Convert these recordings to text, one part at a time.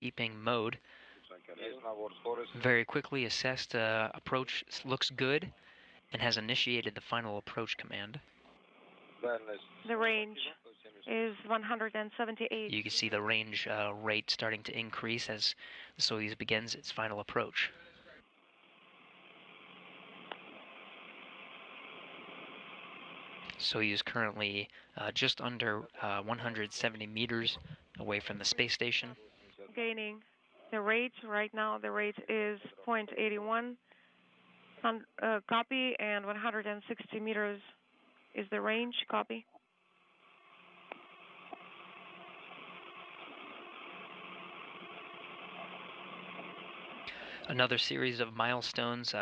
housekeeping mode. Very quickly assessed approach looks good and has initiated the final approach command. The range is 178. You can see the range rate starting to increase as the Soyuz begins its final approach. Soyuz currently just under 170 meters away from the space station. Gaining the rate. Right now the rate is 0.81. Copy, and 160 meters is the range. Copy. Another series of milestones.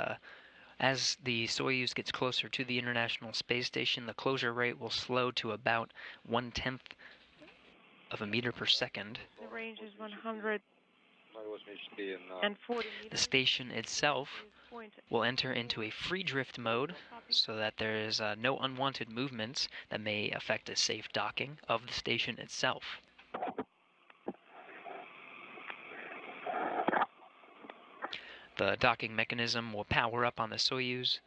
As the Soyuz gets closer to the International Space Station, the closure rate will slow to about 1/10 of a meter per second. The range is 140 meters. The station itself will enter into a free drift mode so that there is no unwanted movements that may affect a safe docking of the station itself. The docking mechanism will power up on the Soyuz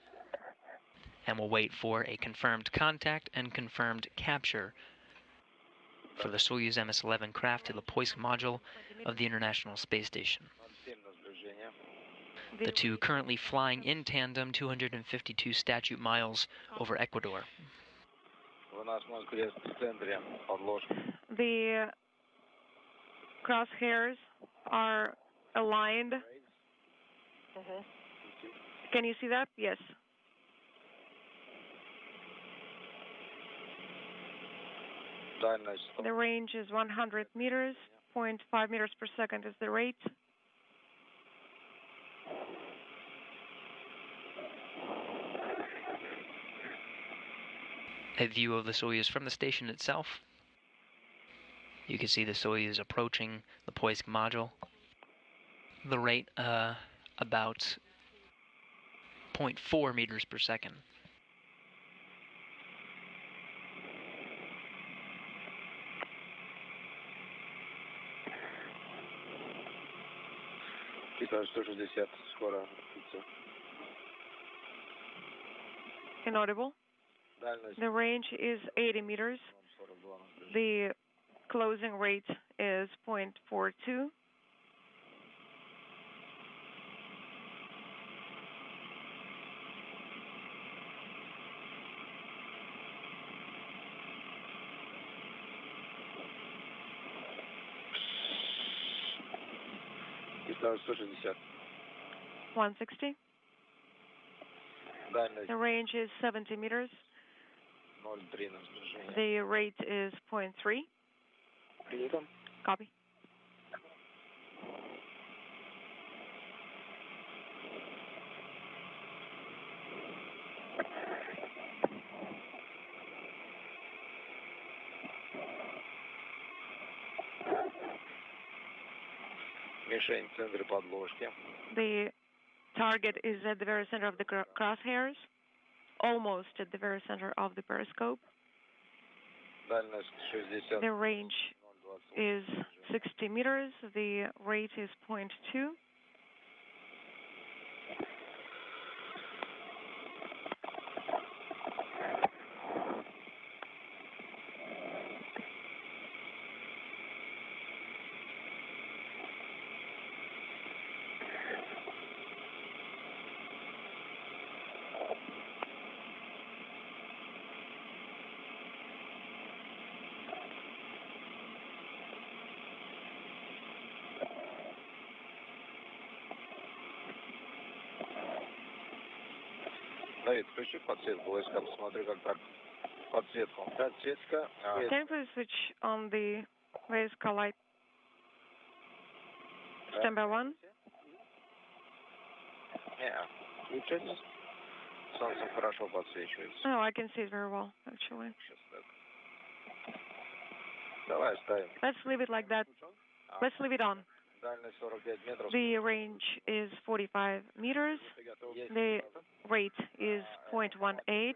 and will wait for a confirmed contact and confirmed capture for the Soyuz MS-11 craft to the Poisk module of the International Space Station. The two currently flying in tandem 252 statute miles over Ecuador. The crosshairs are aligned. Can you see that? Yes. The range is 100 meters, 0.5 meters per second is the rate. A view of the Soyuz from the station itself. You can see the Soyuz approaching the Poisk module. The rate about 0.4 meters per second. Inaudible. The range is 80 meters. The closing rate is 0.42. $160. 160. The range is 70 meters. The rate is 0.3. Copy. The target is at the very center of the crosshairs, almost at the very center of the periscope. The range is 60 meters. The rate is 0.2. David, включи подсветку войска, посмотри, как так. Подсветку. Подсветка. Can you please switch on the Vaiska light? Standby 1. Включайтесь. Солнце хорошо подсвечивается. Oh, I can see it very well, actually. Сейчас так. Давай ставим. Let's leave it like that. Let's leave it on. Дальность 45 метров. The range is 45 meters. The rate is 0.18.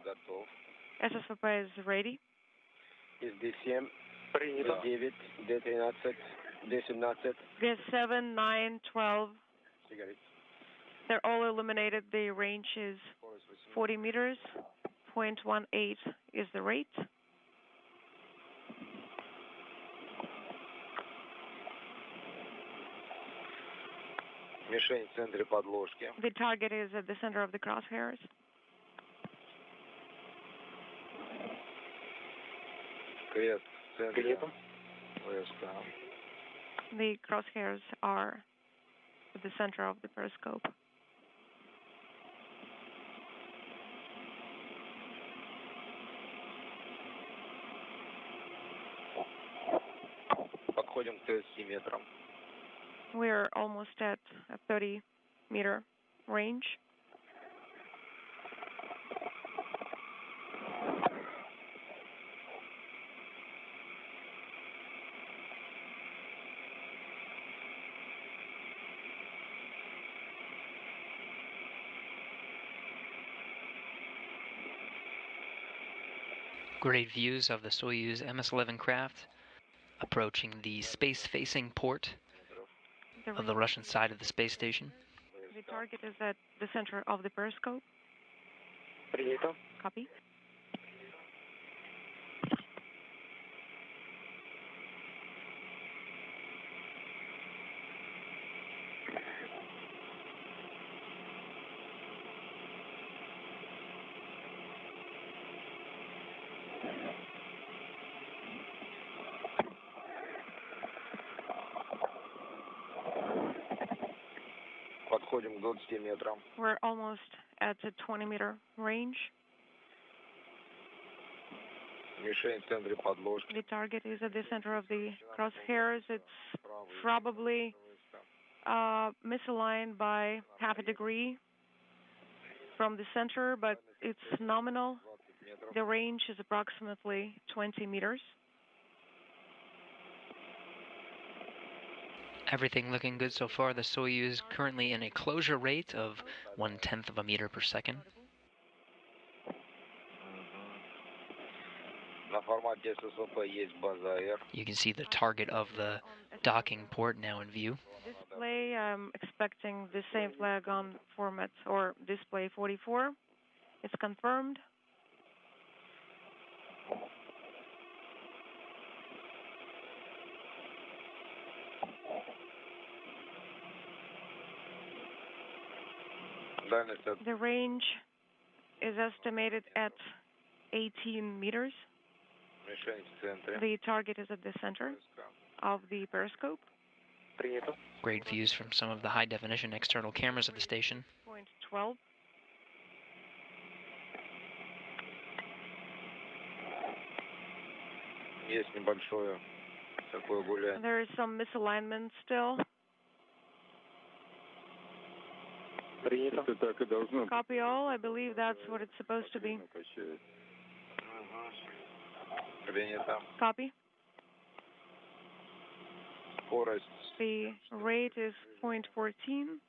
Готов. SSVP is ready. Из D7. Принято. D9, D13. Д-17. Gas 7, 9, 12. Сигарет. They're all illuminated. The range is 40 meters. 0.18 is the rate. Мишень в центре подложки. The target is at the center of the crosshairs. Крест в центре. ВСК. The crosshairs are at the center of the periscope. Подходим к 30 метрам. We're almost at a 30-meter range. Great views of the Soyuz MS-11 craft approaching the space-facing port of the Russian side of the space station. The target is at the center of the periscope. Принято. Copy. Подходим к 20 метрам. We're almost at a 20-meter range. Мишень в центре подложки. The target is at the center of the crosshairs. It's probably misaligned by half a degree from the center, but it's nominal. 20 метров. The range is approximately 20 meters. Everything looking good so far. The Soyuz currently in a closure rate of 1/10 of a meter per second. На формате ССП есть база Р. You can see the target of the docking port now in view. Display, I'm expecting the same flag on format or display 44. It's confirmed. Дальность от The range is estimated at 18 meters. мишень в центре. The target is at the center ВСК. of the periscope. Принято. Great views from some of the high-definition external cameras of the station. 0.12. Есть небольшое такое гуляние. There is some misalignment still. Принято. Это так и должно быть. Copy all. I believe that's what it's supposed to be. Качает. Принято. Copy. Скорость. The rate is 0.14.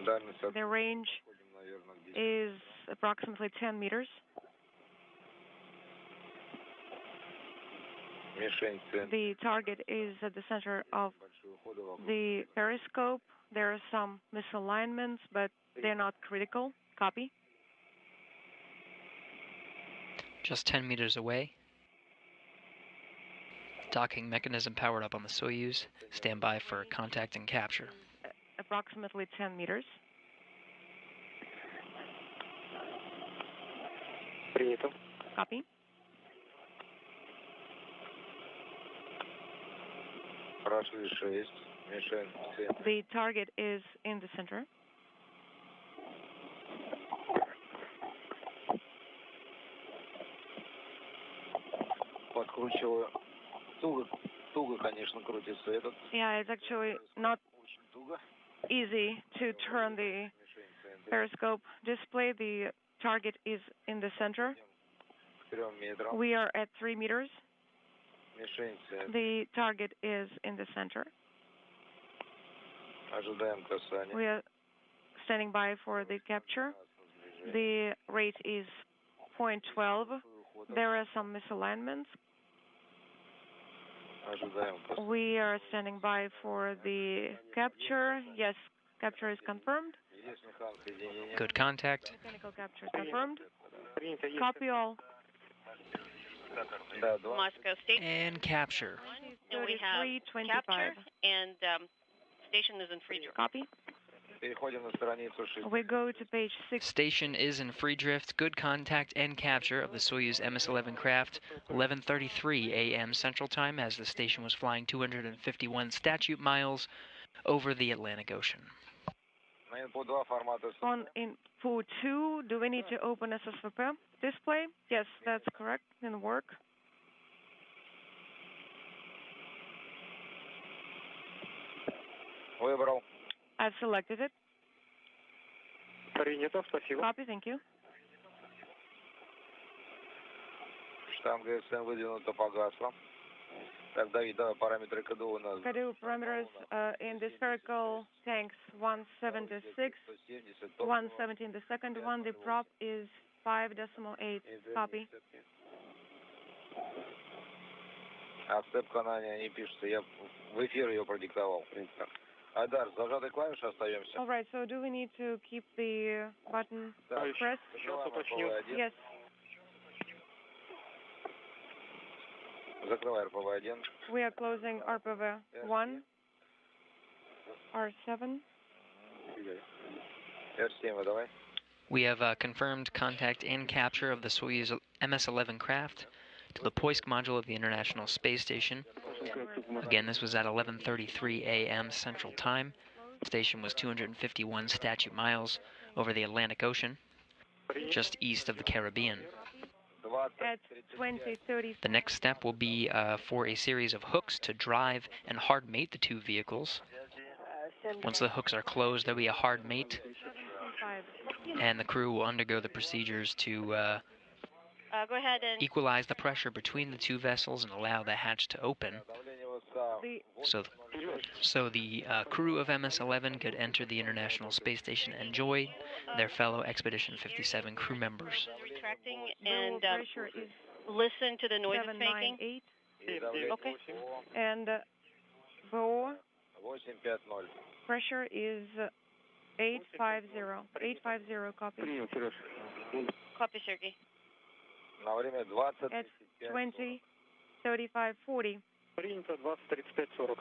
Дальность от The range подходим, наверное, к 10. is approximately 10 meters. Мишень в центре. The target is at the center of Большой ухода вокруг. the periscope. There are some misalignments, but they're not critical. Copy. Just 10 meters away. Docking mechanism powered up on the Soyuz. Stand by for contact and capture. Approximately 10 meters. Принято. Copy. Прошли 6. Мишень в центре. The target is in the center. Подкручиваю. Туго, конечно, крутится этот. Yeah, it's actually not Очень туго. easy to turn the Мишень в центре. periscope display. The target is in the center. К 3 метрам. We are at 3 meters. Мишень в центре. The target is in the center. Ожидаем касания. We are standing by for the capture. The rate is 0.12. There are some misalignments. Ожидаем. We are standing by for the capture. Yes, capture is confirmed. Есть механик соединения. Good contact. Mechanical capture is confirmed. Copy all. Да, 2. Moscow Station, And capture. and we have 3325. capture, and station is in free drift. Copy. Переходим на страницу 6. We go to page 6. Station is in free drift. Good contact and capture of the Soyuz MS-11 craft. 11:33 a.m. Central Time as the station was flying 251 statute miles over the Atlantic Ocean. На инпут 2 формата. On input 2, do we need to open SSVP display? Yes, that's correct. In work. Выбрал. I've selected it. Принято, спасибо. Copy, thank you. Штанга СМ выдвинута, погасла. Так, Давид, давай параметры КДУ у нас. KDU parameters in the spherical tanks 176, 170, 170 in the second one. The prop is 5.8. Copy. А сцепка на не пишется. Я в эфир ее продиктовал. Айдар, с зажатой клавишей остаемся. All right, so do we need to keep the button pressed? Yes. Закрывай РПВ-1. We are closing RPV 1, R7. R7, давай. We have confirmed contact and capture of the Soyuz MS-11 craft to the Poisk module of the International Space Station. Again, this was at 11:33 a.m. Central Time. The station was 251 statute miles over the Atlantic Ocean, just east of the Caribbean. At 20:30. The next step will be for a series of hooks to drive and hard mate the two vehicles. Once the hooks are closed, there'll be a hard mate, and the crew will undergo the procedures to Go ahead and equalize the pressure between the two vessels and allow the hatch to open, so the crew of MS-11 could enter the International Space Station and join their fellow Expedition 57 crew members. retracting The and pressure is listen to the noise it's making. 798. Okay. And BO 850. pressure is 850. 850 copy. Copy, Sergey. На время 20. At 20, 35, 40. Принято 20, 35, 40.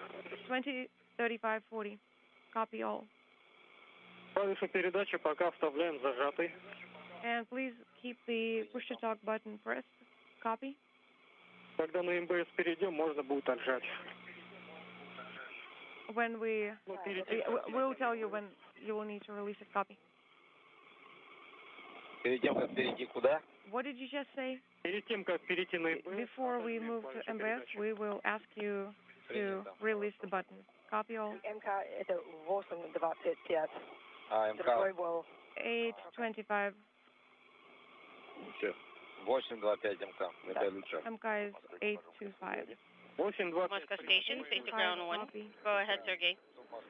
20, 35, 40. Copy all. Клавишу передачи пока вставляем зажатой. And please keep the push-to-talk button pressed. Copy. Когда на МБС перейдем, можно будет отжать. When we'll tell you when you will need to release it. Copy. Перед тем, как перейти куда? What did you just say? Перед тем, как перейти на МБС. Before we move to MBS, we will ask you to release the button. Copy all. МК это 825. А, МК. Другой был 825. Все. 825 МК. Это лучше. MK is 825. 825. Moscow Station, face to ground 1. Copy. Go ahead, Sergey.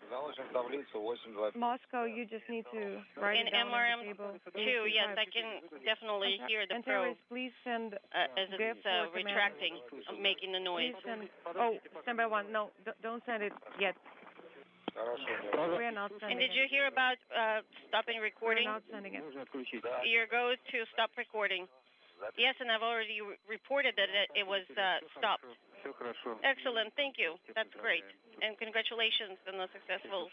Заложим таблицу 825. Moscow, you just need to write In it down on MRM the table. 2, yes, I can definitely hear the And probe terrorists, please send as it's Therefore, command- retracting, making the noise. Please send. Oh, standby 1. No, don't send it yet. Хорошо. We're not And sending did it. you hear about stopping We're recording? not sending it. Можно отключить. Your go to stop recording. Yes, and I've already reported that it was stopped. Все хорошо. Excellent, thank you. That's great. And congratulations on the successful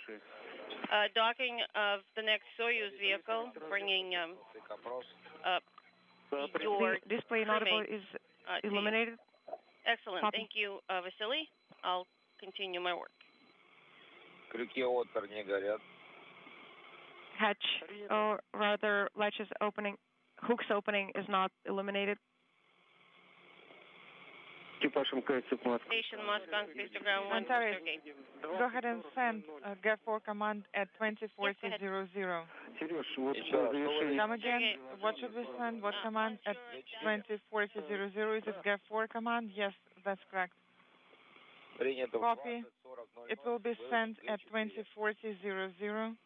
docking of the next Soyuz vehicle, bringing up your The display inaudible crewmate, is to you. illuminated. Excellent, Copy. thank you, Vasily. I'll continue my work. Крюки отпер не горят. Hatch, or rather, latches opening, hooks opening is not illuminated. Экипаж МКС Москва. Station Moscow, space to ground 1, Antares. Sergey. Go ahead and send GET4 command at 24000. Сереж, вот завершение. Come again. What should we send? What command at 24000? Is it GET4 command? Yes, that's correct. Принято. Copy. It will be sent at 24000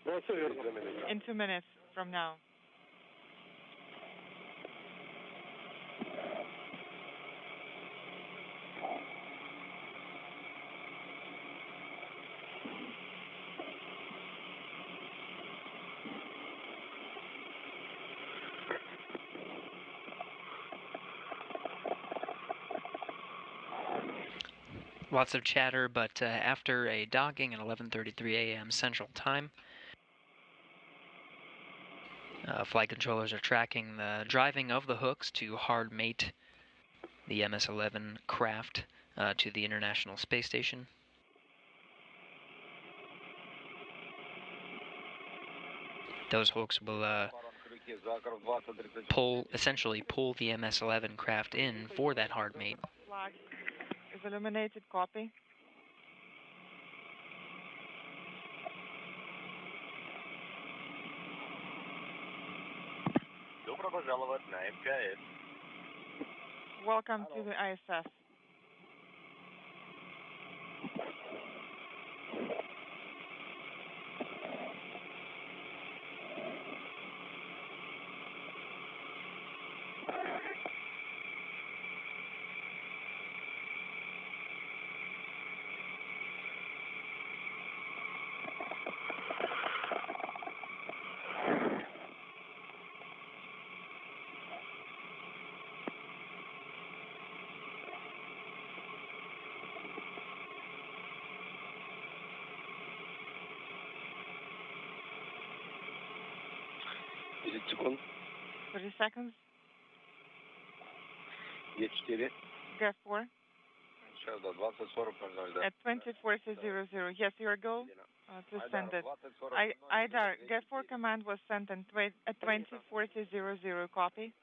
Да, все верно. in 2 minutes from now. Lots of chatter, but after a docking at 11:33 a.m. Central Time, flight controllers are tracking the driving of the hooks to hard mate the MS-11 craft to the International Space Station. Those hooks will essentially pull the MS-11 craft in for that hard mate. Flag is illuminated, copy. Добро пожаловать на МКС. Welcome to the ISS. Секунд. 30 seconds. Е4. Gap 4. Сейчас, да, 20:40, да. At 20:40. Yes, your goal to send it. IDAR, Gap 4 command was sent at 20:40. Copy.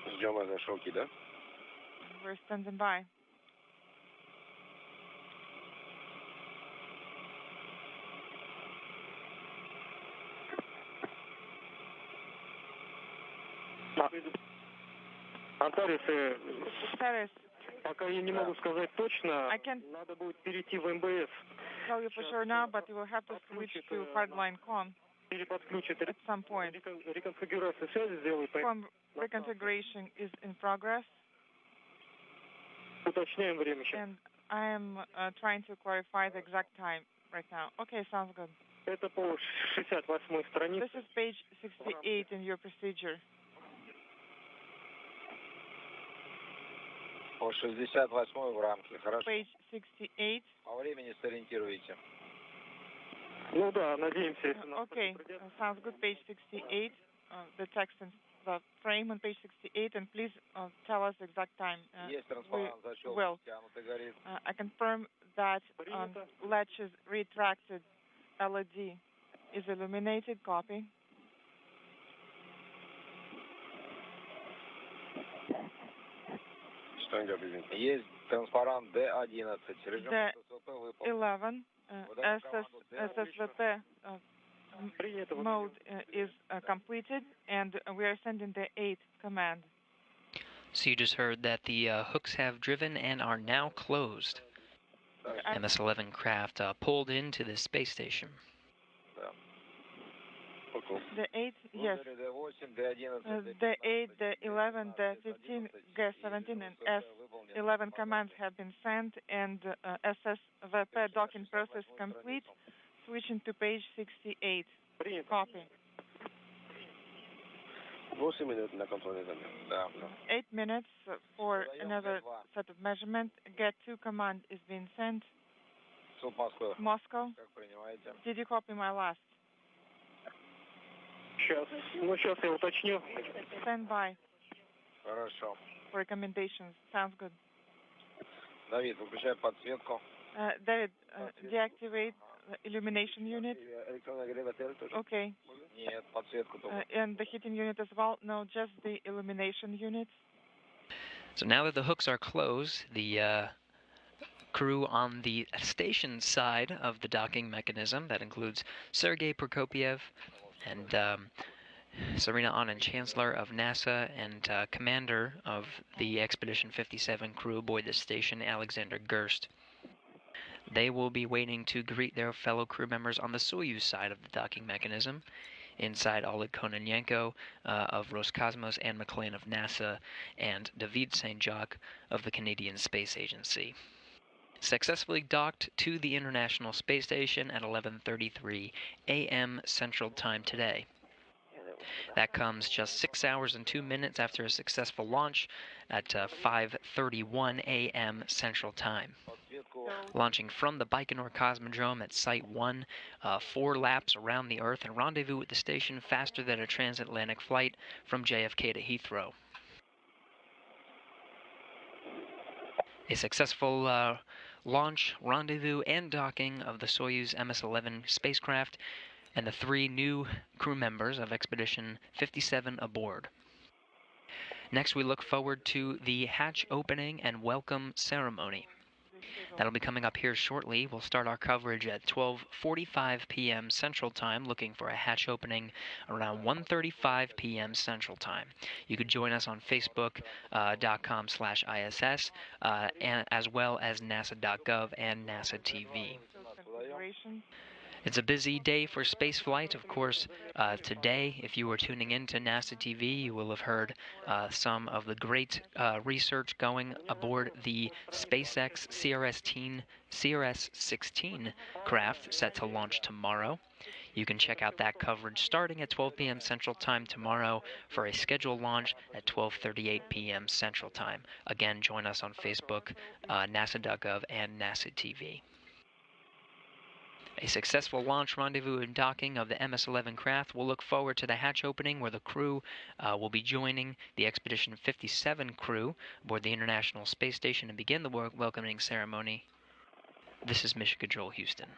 Ждем авиашоки, да? We're standing by. Антарес, Paris, пока я не могу сказать точно, I can't надо будет перейти в МБС. tell you for sure now, but you will have to switch to hardline con Или подключит at some point. реконфигурацию связи сделай. Com reconfiguration is in progress, Уточняем время сейчас. and I am trying to clarify the exact time right now. Okay, sounds good. Это по 68-й странице. This is page 68 in your procedure. По 68 в рамке, хорошо. Page 68. По времени сориентируйте. Ну да, надеемся, если нас Okay, sounds good. Page 68. The text and the frame on page 68, and please tell us the exact time. Есть транспарант, will. защелкнутый, горит. I confirm that latches retracted LED is illuminated. Copy. Что идет, извините? Есть транспарант D11. Режим ССВП выполнен. D11 SSVP mode is completed, and we are sending the 8 command. So you just heard that the hooks have driven and are now closed. MS-11 craft pulled into the space station. The 8, yes. The 8, the 11, the 15, G17, and S11 commands have been sent, and SSVP docking process complete. Switching to page 68. Copy. 8 минут на контрольный замер. Да. 8 minutes for another set of measurement. Get 2 command is being sent. Суд Москвы. Moscow. Как принимаете? Did you copy my last? Сейчас я уточню. Stand by Хорошо. for recommendations. Sounds good. Давид, выключай подсветку. David, deactivate the illumination unit. Okay. Нет, подсветку только. And the heating unit as well? No, just the illumination unit. So now that the hooks are closed, the crew on the station side of the docking mechanism, that includes Sergei Prokopiev and Serena Anand, Chancellor of NASA, and Commander of the Expedition 57 crew aboard the station, Alexander Gerst. They will be waiting to greet their fellow crew members on the Soyuz side of the docking mechanism, inside Oleg Kononenko of Roscosmos and McClain of NASA, and David Saint-Jacques of the Canadian Space Agency. Successfully docked to the International Space Station at 11:33 a.m. Central Time today. That comes just 6 hours and 2 minutes after a successful launch at 5:31 a.m. Central Time. Launching from the Baikonur Cosmodrome at Site 1, 4 laps around the Earth and rendezvous at the station faster than a transatlantic flight from JFK to Heathrow. A successful launch, rendezvous, and docking of the Soyuz MS-11 spacecraft and the 3 new crew members of Expedition 57 aboard. Next, we look forward to the hatch opening and welcome ceremony. That'll be coming up here shortly. We'll start our coverage at 12:45 p.m. Central Time, looking for a hatch opening around 1:35 p.m. Central Time. You could join us on Facebook.com/ISS, and as well as NASA.gov and NASA TV. It's a busy day for spaceflight. Of course, today, if you were tuning in to NASA TV, you will have heard some of the great research going aboard the SpaceX CRS-16 craft set to launch tomorrow. You can check out that coverage starting at 12 p.m. Central Time tomorrow for a scheduled launch at 12:38 p.m. Central Time. Again, join us on Facebook, NASA.gov, and NASA TV. A successful launch, rendezvous, and docking of the MS-11 craft. We'll look forward to the hatch opening where the crew will be joining the Expedition 57 crew aboard the International Space Station and begin the welcoming ceremony. This is Mission Control Houston.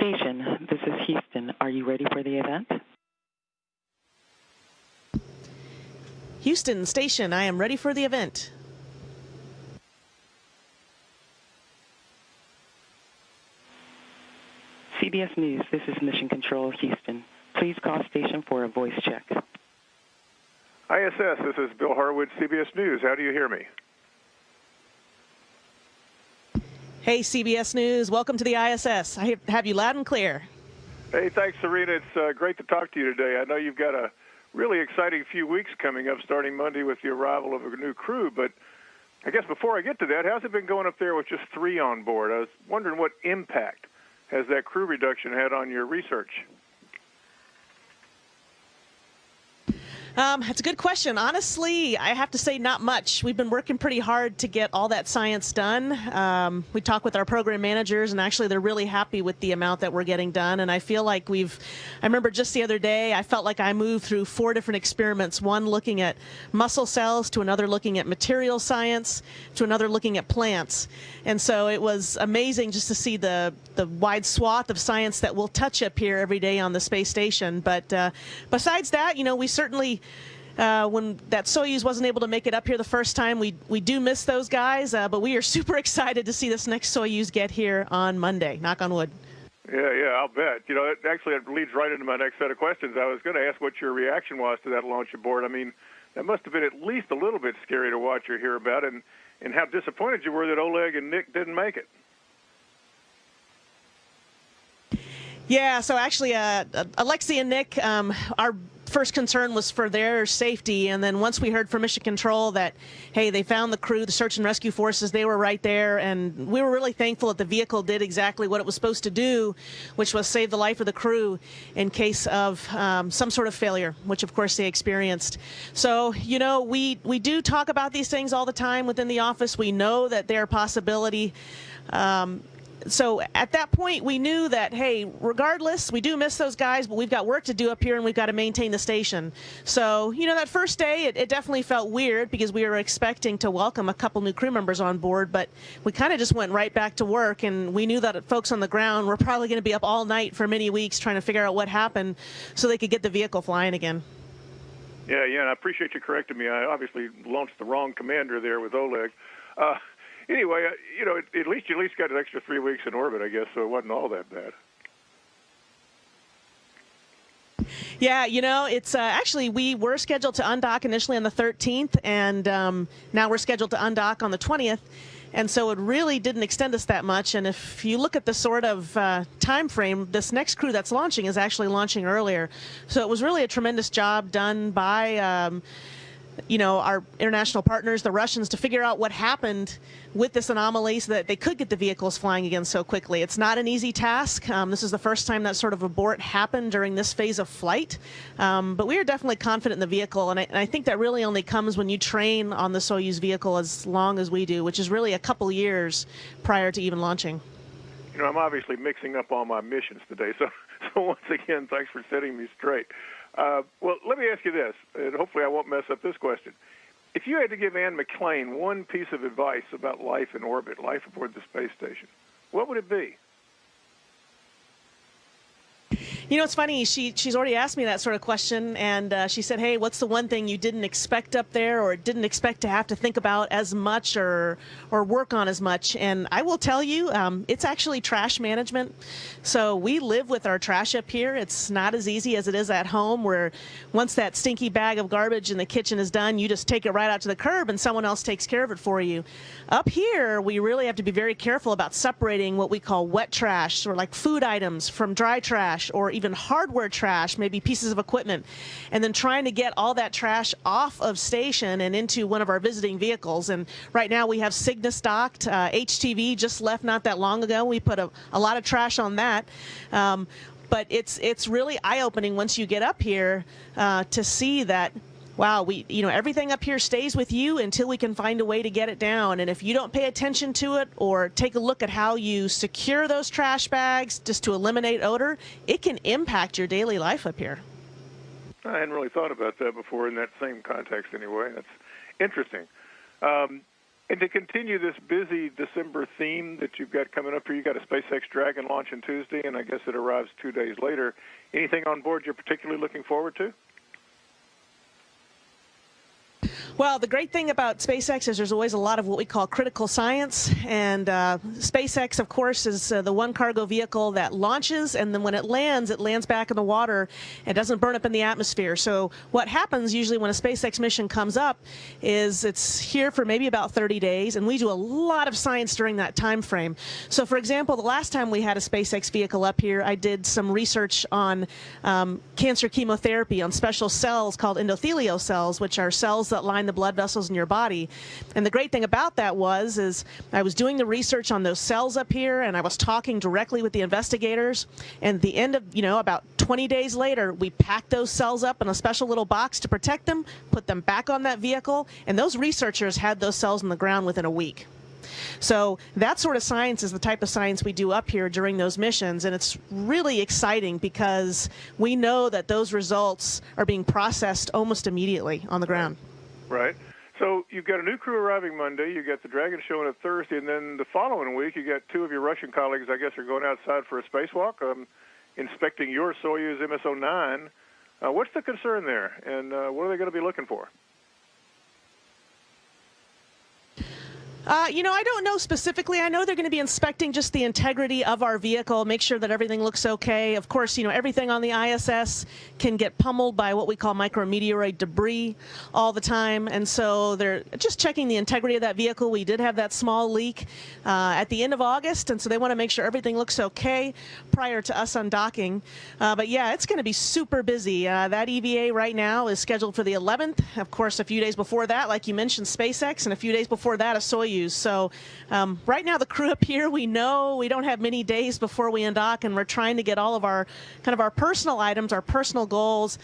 Station, this is Houston. Are you ready for the event? Houston Station, I am ready for the event. CBS News, this is Mission Control Houston. Please call station for a voice check. ISS, this is Bill Harwood, CBS News. How do you hear me? Hey, CBS News, welcome to the ISS. I have you loud and clear. Hey, thanks, Serena. It's great to talk to you today. I know you've got a really exciting few weeks coming up, starting Monday with the arrival of a new crew. But I guess before I get to that, how's it been going up there with just 3 on board? I was wondering what impact has that crew reduction had on your research? That's a good question. Honestly, I have to say not much. We've been working pretty hard to get all that science done. We talk with our program managers, and actually they're really happy with the amount that we're getting done. And I feel like I remember just the other day, I felt like I moved through 4 different experiments, one looking at muscle cells, to another looking at material science, to another looking at plants. And so it was amazing just to see the wide swath of science that we'll touch up here every day on the space station. But besides that, we certainly, when that Soyuz wasn't able to make it up here the first time, we do miss those guys, but we are super excited to see this next Soyuz get here on Monday. Knock on wood. Yeah, I'll bet. It leads right into my next set of questions. I was going to ask what your reaction was to that launch aboard. I mean, that must have been at least a little bit scary to watch or hear about, and how disappointed you were that Oleg and Nick didn't make it. Yeah, so actually, Alexei and Nick, our first concern was for their safety, and then once we heard from Mission Control that, hey, they found the crew, the search and rescue forces, they were right there, and we were really thankful that the vehicle did exactly what it was supposed to do, which was save the life of the crew in case of some sort of failure, which of course they experienced. So, we do talk about these things all the time within the office. We know that they're a possibility. So at that point, we knew that, hey, regardless, we do miss those guys, but we've got work to do up here, and we've got to maintain the station. So, that first day, it definitely felt weird because we were expecting to welcome a couple new crew members on board, but we kind of just went right back to work, and we knew that folks on the ground were probably going to be up all night for many weeks trying to figure out what happened so they could get the vehicle flying again. Yeah, and I appreciate you correcting me. I obviously launched the wrong commander there with Oleg. Anyway, at least you got an extra 3 weeks in orbit, I guess, so it wasn't all that bad. Yeah, it's actually, we were scheduled to undock initially on the 13th, and now we're scheduled to undock on the 20th, and so it really didn't extend us that much. And if you look at the sort of time frame, this next crew that's launching is actually launching earlier. So it was really a tremendous job done by our international partners, the Russians, to figure out what happened with this anomaly so that they could get the vehicles flying again so quickly. It's not an easy task. This is the first time that sort of abort happened during this phase of flight. But we are definitely confident in the vehicle, and I think that really only comes when you train on the Soyuz vehicle as long as we do, which is really a couple years prior to even launching. I'm obviously mixing up all my missions today, so once again, thanks for setting me straight. Well, let me ask you this, and hopefully I won't mess up this question. If you had to give Anne McClain one piece of advice about life in orbit, life aboard the space station, what would it be? You know, it's funny. She's already asked me that sort of question, and she said, "Hey, what's the one thing you didn't expect up there, or didn't expect to have to think about as much, or work on as much?" And I will tell you, it's actually trash management. So we live with our trash up here. It's not as easy as it is at home, where once that stinky bag of garbage in the kitchen is done, you just take it right out to the curb, and someone else takes care of it for you. Up here, we really have to be very careful about separating what we call wet trash, or like food items, from dry trash, or even hardware trash, maybe pieces of equipment, and then trying to get all that trash off of station and into one of our visiting vehicles. And right now we have Cygnus docked. HTV just left not that long ago. We put a lot of trash on that. But it's really eye-opening once you get up here to see that, wow, everything up here stays with you until we can find a way to get it down. And if you don't pay attention to it, or take a look at how you secure those trash bags just to eliminate odor, it can impact your daily life up here. I hadn't really thought about that before in that same context anyway. That's interesting. And to continue this busy December theme that you've got coming up here, you've got a SpaceX Dragon launching Tuesday, and I guess it arrives 2 days later. Anything on board you're particularly looking forward to? Well, the great thing about SpaceX is there's always a lot of what we call critical science, and SpaceX, of course, is the one cargo vehicle that launches, and then when it lands back in the water and doesn't burn up in the atmosphere. So what happens usually when a SpaceX mission comes up is it's here for maybe about 30 days, and we do a lot of science during that time frame. So, for example, the last time we had a SpaceX vehicle up here, I did some research on cancer chemotherapy, on special cells called endothelial cells, which are cells that line the blood vessels in your body. And the great thing about that is I was doing the research on those cells up here, and I was talking directly with the investigators. And at the end of, about 20 days later, we packed those cells up in a special little box to protect them, put them back on that vehicle, and those researchers had those cells in the ground within a week. So that sort of science is the type of science we do up here during those missions, and it's really exciting because we know that those results are being processed almost immediately on the ground. Right. So you've got a new crew arriving Monday, you got the Dragon showing up Thursday, and then the following week you got two of your Russian colleagues, I guess, are going outside for a spacewalk, inspecting your Soyuz MS-11. What's the concern there, and what are they going to be looking for? I don't know specifically. I know they're going to be inspecting just the integrity of our vehicle, make sure that everything looks okay. Of course, everything on the ISS can get pummeled by what we call micrometeoroid debris all the time. And so they're just checking the integrity of that vehicle. We did have that small leak at the end of August, and so they want to make sure everything looks okay prior to us undocking. But yeah, it's going to be super busy. That EVA right now is scheduled for the 11th. Of course, a few days before that, like you mentioned, SpaceX, and a few days before that, a Soyuz. So right now the crew up here, we know we don't have many days before we undock, and we're trying to get all of our our personal items, our personal goals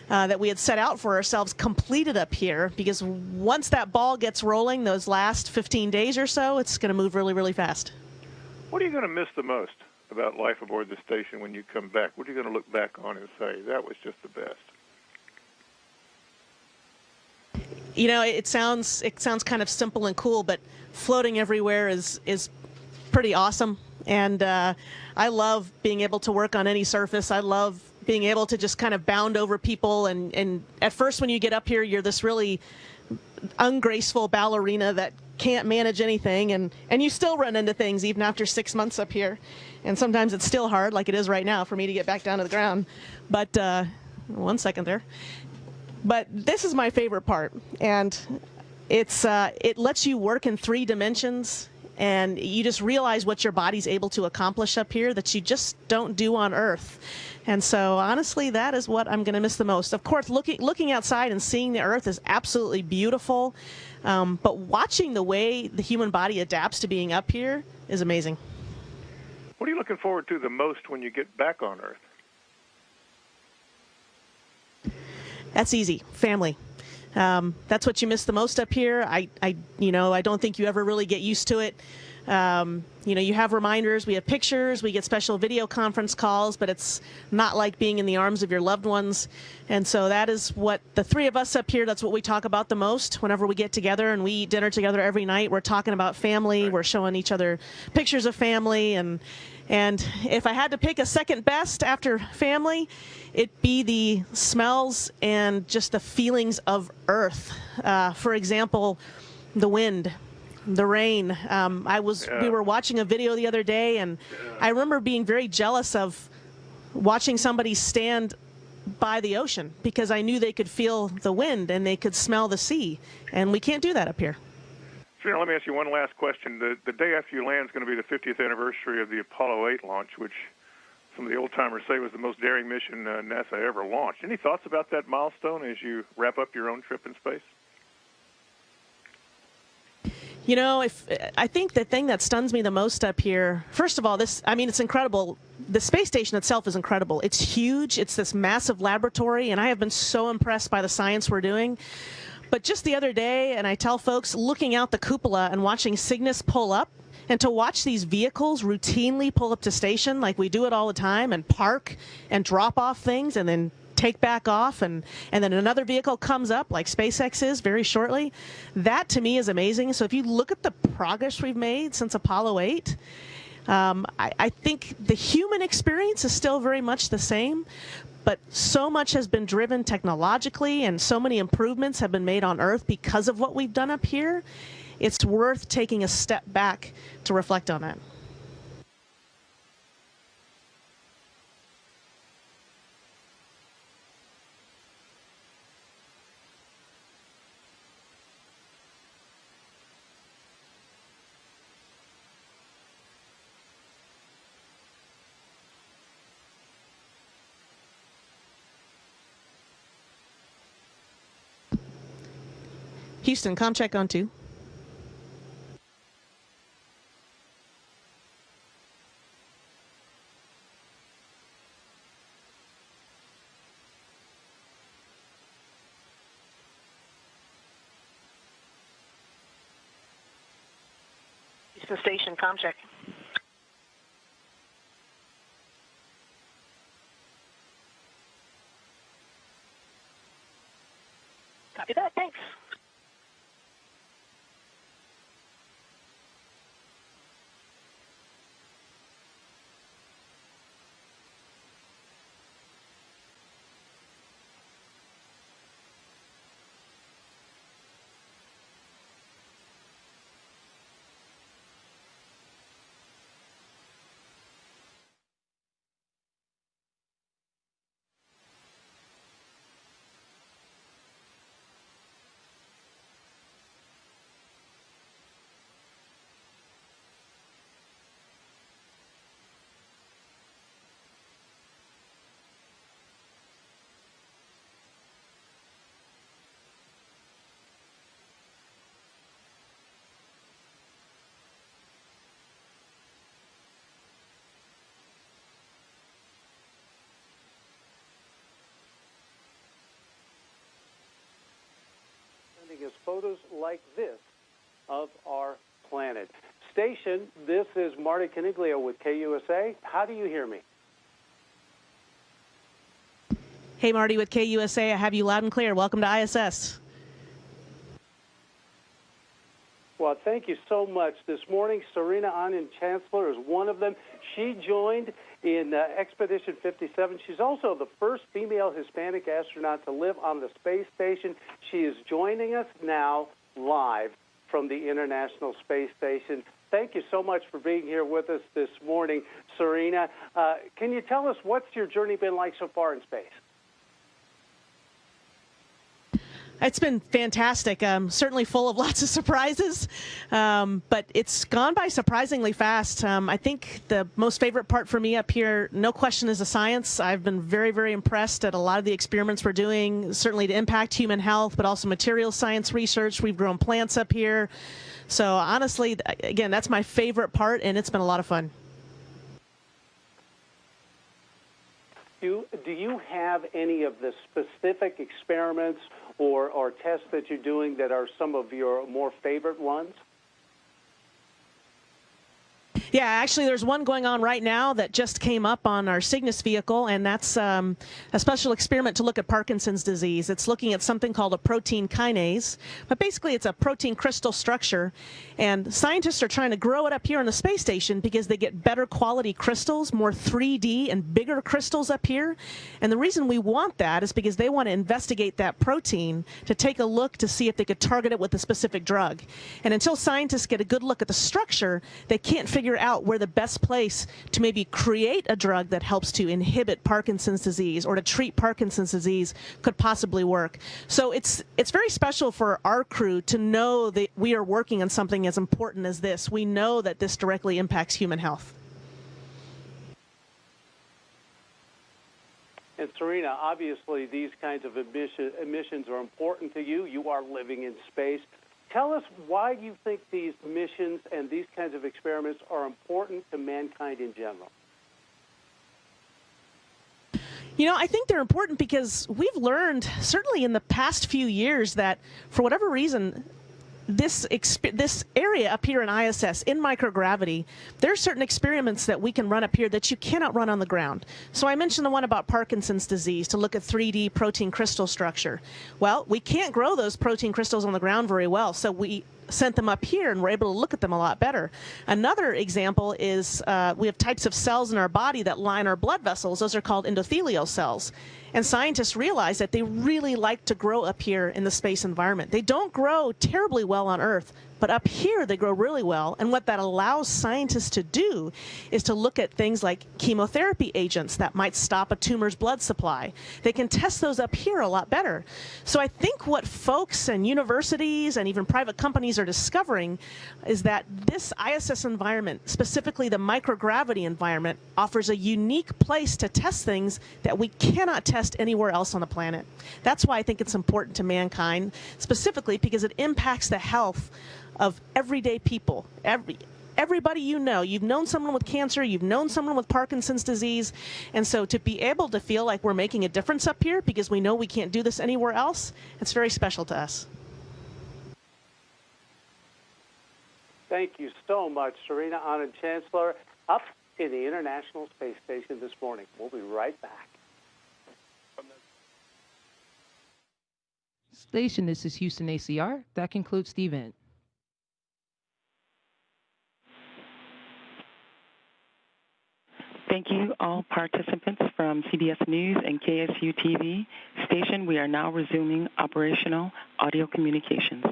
that we had set out for ourselves completed up here, because once that ball gets rolling, those last 15 days or so, it's going to move really, really fast. What are you going to miss the most about life aboard the station when you come back? What are you going to look back on and say, that was just the best? It sounds kind of simple and cool, but floating everywhere is pretty awesome. And I love being able to work on any surface. I love being able to just kind of bound over people. And at first, when you get up here, you're this really ungraceful ballerina that can't manage anything. And you still run into things even after 6 months up here. And sometimes it's still hard, like it is right now, for me to get back down to the ground. But 1 second there. But this is my favorite part, and it lets you work in 3 dimensions, and you just realize what your body's able to accomplish up here that you just don't do on Earth. And so, honestly, that is what I'm going to miss the most. Of course, looking outside and seeing the Earth is absolutely beautiful, but watching the way the human body adapts to being up here is amazing. What are you looking forward to the most when you get back on Earth? That's easy. Family. That's what you miss the most up here. I don't think you ever really get used to it. You have reminders, we have pictures, we get special video conference calls, but it's not like being in the arms of your loved ones. And so that is what the three of us up here, that's what we talk about the most whenever we get together, and we eat dinner together every night. We're talking about family. We're showing each other pictures of family. And if I had to pick a second best after family, it'd be the smells and just the feelings of Earth. For example, the wind, the rain. We were watching a video the other day, and I remember being very jealous of watching somebody stand by the ocean because I knew they could feel the wind and they could smell the sea, and we can't do that up here. Serena, let me ask you one last question. The day after you land is going to be the 50th anniversary of the Apollo 8 launch, which some of the old-timers say was the most daring mission NASA ever launched. Any thoughts about that milestone as you wrap up your own trip in space? I think the thing that stuns me the most up here, first of all, it's incredible. The space station itself is incredible. It's huge. It's this massive laboratory, and I have been so impressed by the science we're doing. But just the other day, and I tell folks, looking out the cupola and watching Cygnus pull up, and to watch these vehicles routinely pull up to station like we do it all the time and park and drop off things and then take back off, and then another vehicle comes up like SpaceX is very shortly. That to me is amazing. So if you look at the progress we've made since Apollo 8, I think the human experience is still very much the same, but so much has been driven technologically and so many improvements have been made on Earth because of what we've done up here. It's worth taking a step back to reflect on that. Houston, comm check on 2. Houston station, comm check. Copy that, thanks. Is photos like this of our planet. Station, this is Marty Caniglio with KUSA. How do you hear me? Hey, Marty with KUSA. I have you loud and clear. Welcome to ISS. Well, thank you so much. This morning, Serena Anin Chancellor is one of them. She joined in Expedition 57. She's also the first female Hispanic astronaut to live on the space station. She is joining us now live from the International Space Station. Thank you so much for being here with us this morning, Serena. Can you tell us what's your journey been like so far in space? It's been fantastic. Certainly full of lots of surprises, but it's gone by surprisingly fast. I think the most favorite part for me up here, no question, is the science. I've been very, very impressed at a lot of the experiments we're doing, certainly to impact human health, but also material science research. We've grown plants up here. So honestly, again, that's my favorite part, and it's been a lot of fun. Do you have any of the specific experiments or tests that you're doing that are some of your more favorite ones? Yeah, actually, there's one going on right now that just came up on our Cygnus vehicle, and that's a special experiment to look at Parkinson's disease. It's looking at something called a protein kinase, but basically it's a protein crystal structure, and scientists are trying to grow it up here on the space station because they get better quality crystals, more 3D and bigger crystals up here. And the reason we want that is because they want to investigate that protein to take a look to see if they could target it with a specific drug. And until scientists get a good look at the structure, they can't figure out where the best place to maybe create a drug that helps to inhibit Parkinson's disease or to treat Parkinson's disease could possibly work. So it's very special for our crew to know that we are working on something as important as this. We know that this directly impacts human health. And Serena, obviously these kinds of emissions are important to you. You are living in space. Tell us why you think these missions and these kinds of experiments are important to mankind in general. You know, I think they're important because we've learned, certainly in the past few years, that for whatever reason, this area up here in ISS, in microgravity, there are certain experiments that we can run up here that you cannot run on the ground. So I mentioned the one about Parkinson's disease to look at 3D protein crystal structure. Well, we can't grow those protein crystals on the ground very well, so we sent them up here and we're able to look at them a lot better. Another example is we have types of cells in our body that line our blood vessels. Those are called endothelial cells. And scientists realize that they really like to grow up here in the space environment. They don't grow terribly well on Earth, but up here they grow really well. And what that allows scientists to do is to look at things like chemotherapy agents that might stop a tumor's blood supply. They can test those up here a lot better. So I think what folks and universities and even private companies are discovering is that this ISS environment, specifically the microgravity environment, offers a unique place to test things that we cannot test anywhere else on the planet. That's why I think it's important to mankind, specifically because it impacts the health of everyday people. Everybody you know. You've known someone with cancer, you've known someone with Parkinson's disease, and so to be able to feel like we're making a difference up here because we know we can't do this anywhere else, it's very special to us. Thank you so much, Serena Anand Chancellor, up in the International Space Station this morning. We'll be right back. Station, this is Houston ACR. That concludes the event. Thank you, all participants from CBS News and KSU TV station. We are now resuming operational audio communications.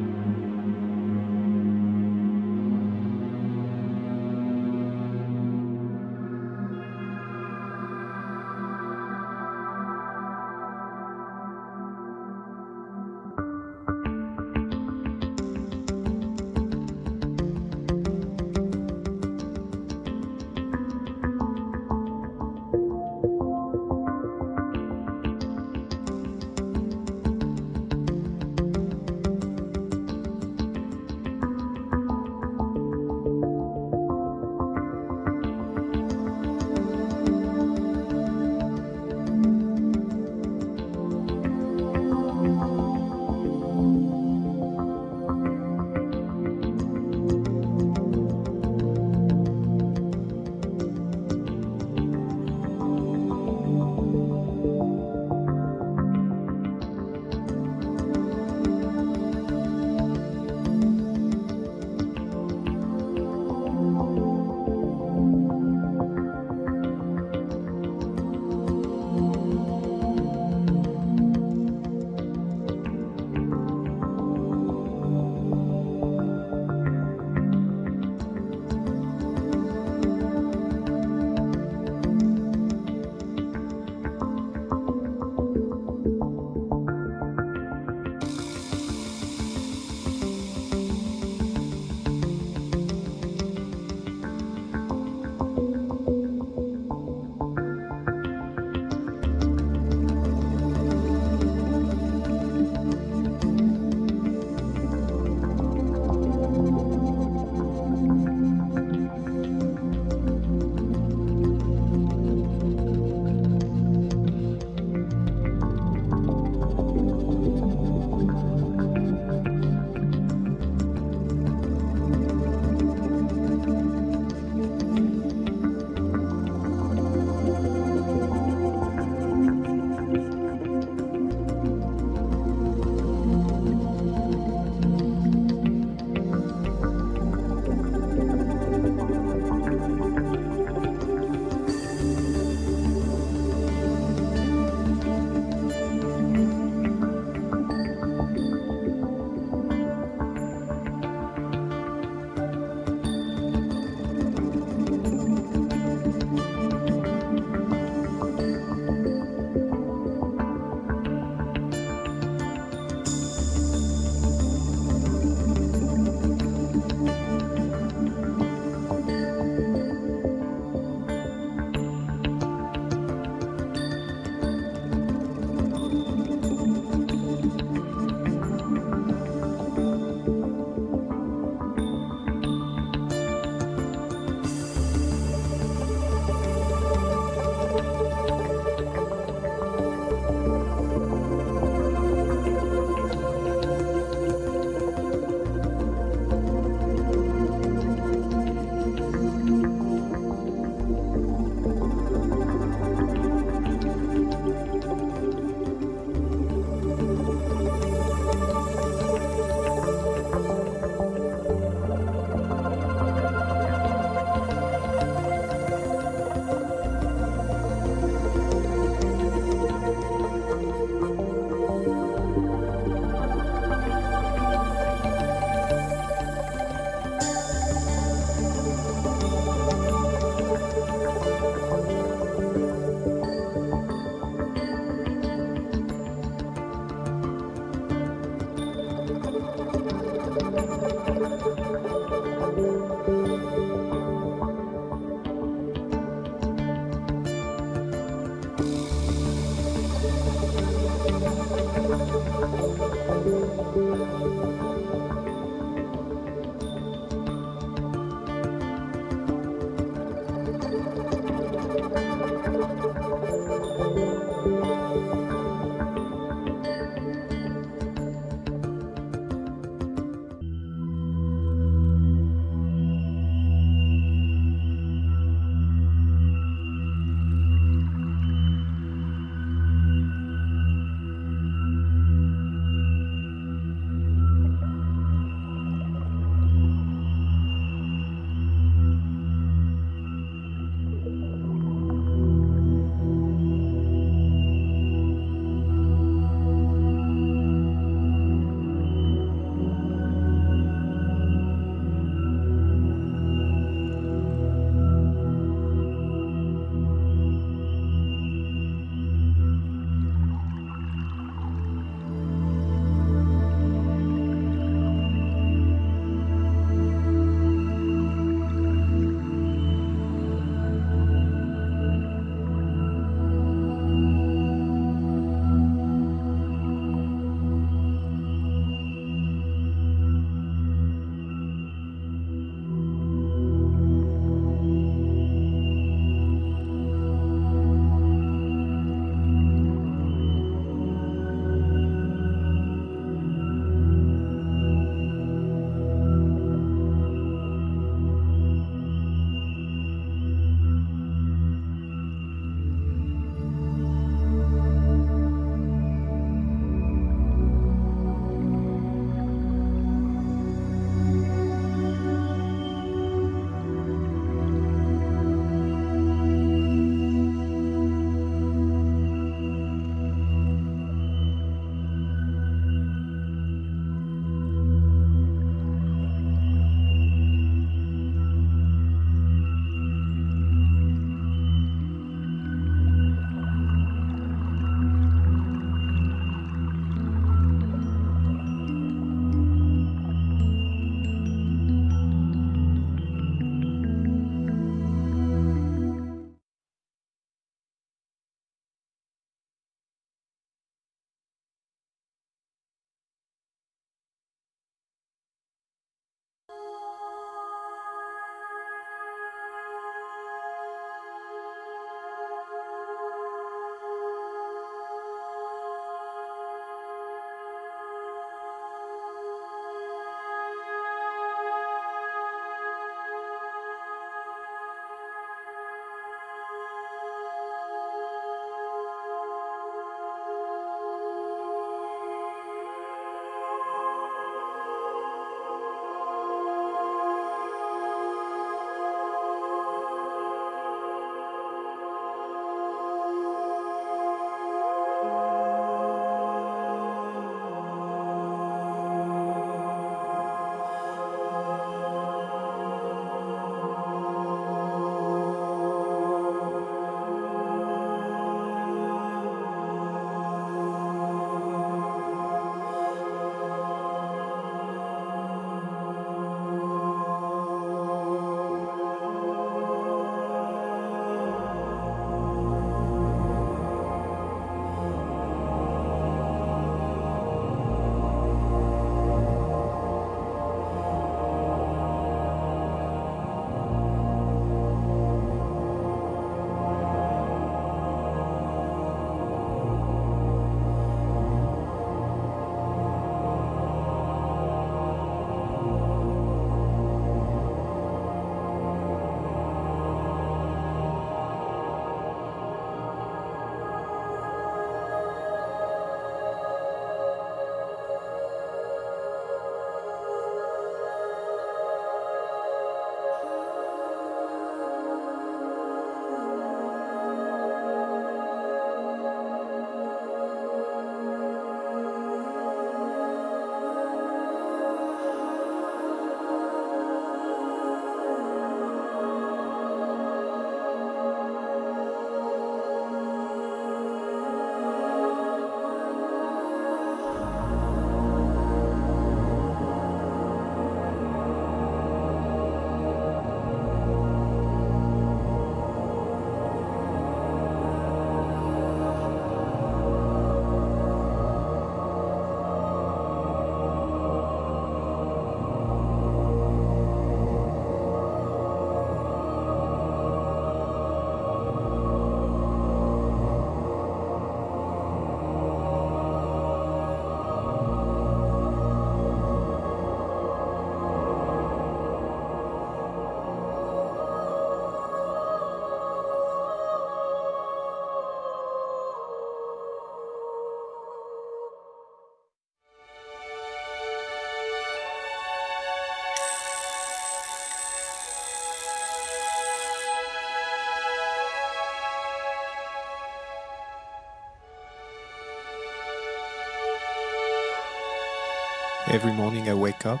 Every morning I wake up,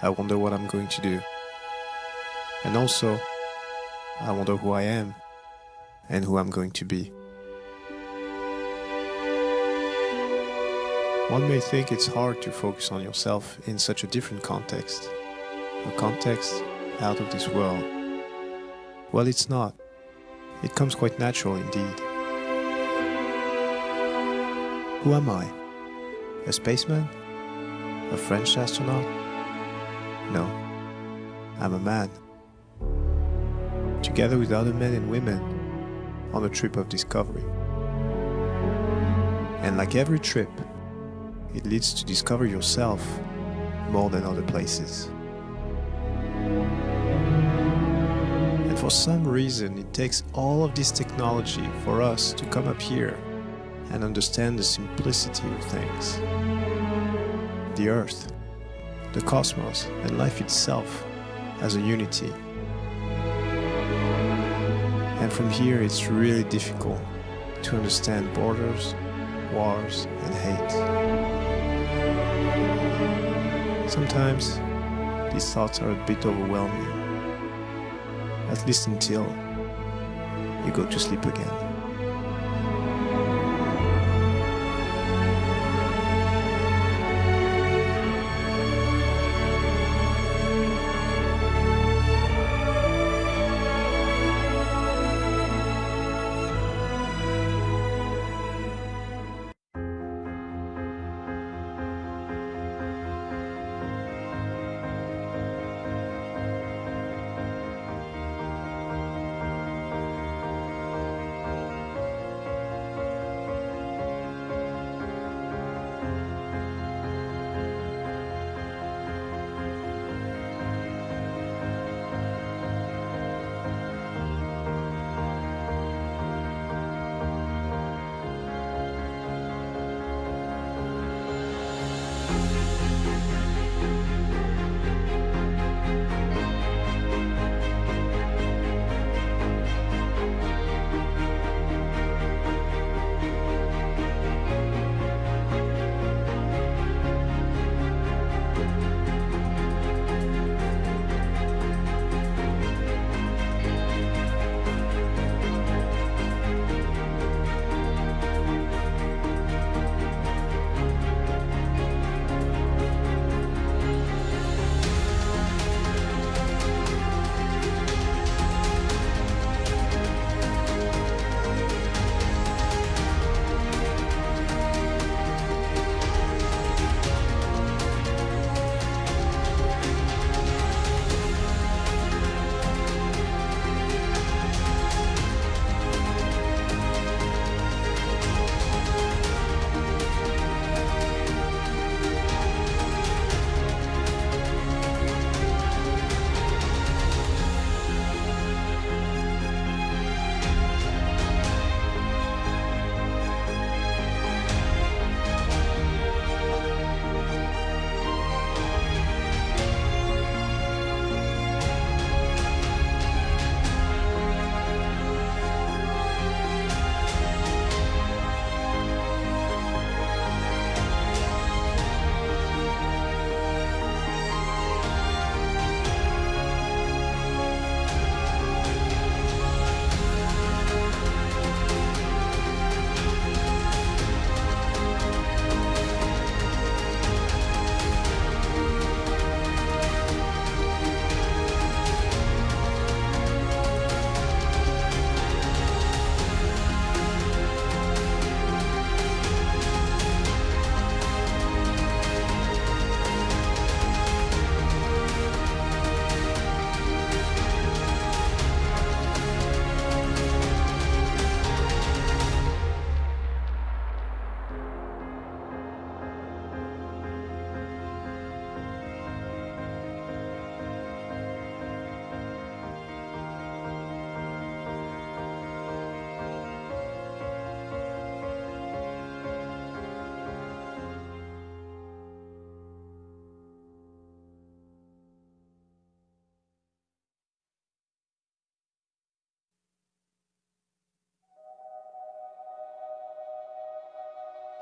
I wonder what I'm going to do. And also, I wonder who I am and who I'm going to be. One may think it's hard to focus on yourself in such a different context, a context out of this world. Well, it's not. It comes quite natural indeed. Who am I? A spaceman? A French astronaut? No, I'm a man. Together with other men and women on a trip of discovery. And like every trip, it leads to discover yourself more than other places. And for some reason, it takes all of this technology for us to come up here and understand the simplicity of things. The Earth, the cosmos, and life itself as a unity. And from here, it's really difficult to understand borders, wars, and hate. Sometimes, these thoughts are a bit overwhelming, at least until you go to sleep again.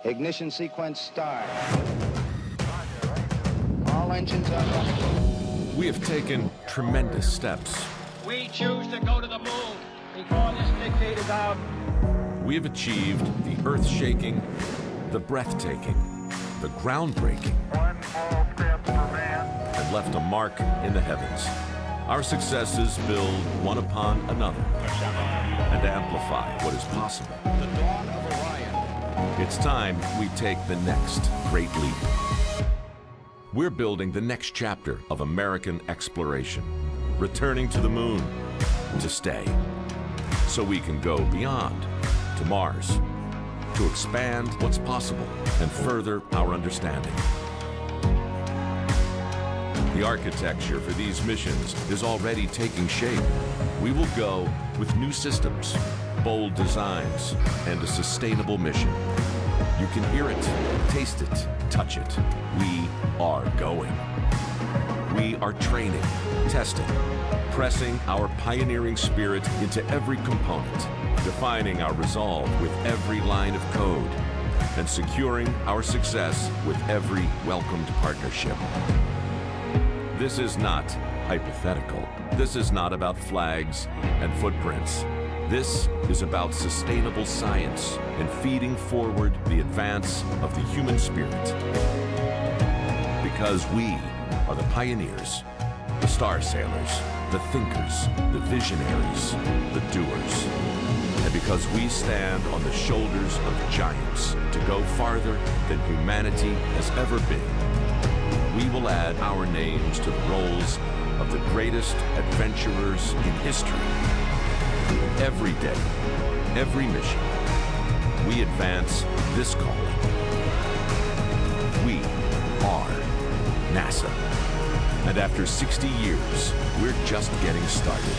Ignition sequence start. engines are running. We have taken tremendous steps. We choose to go to the moon before this decade is out. We have achieved the earth-shaking, the breathtaking, the groundbreaking, and left a mark in the heavens. Our successes build one upon another and amplify what is possible. The dawn of Orion. It's time we take the next great leap. We're building the next chapter of American exploration, returning to the moon to stay, so we can go beyond to Mars, to expand what's possible and further our understanding. The architecture for these missions is already taking shape. We will go with new systems, bold designs, and a sustainable mission. You can hear it, taste it, touch it. We are going. We are training, testing, pressing our pioneering spirit into every component, defining our resolve with every line of code, and securing our success with every welcomed partnership. This is not hypothetical. This is not about flags and footprints. This is about sustainable science and feeding forward the advance of the human spirit. Because we are the pioneers, the star sailors, the thinkers, the visionaries, the doers. And because we stand on the shoulders of giants to go farther than humanity has ever been, we will add our names to the rolls of the greatest adventurers in history. Every day, every mission, we advance this calling. We are NASA. And after 60 years, we're just getting started.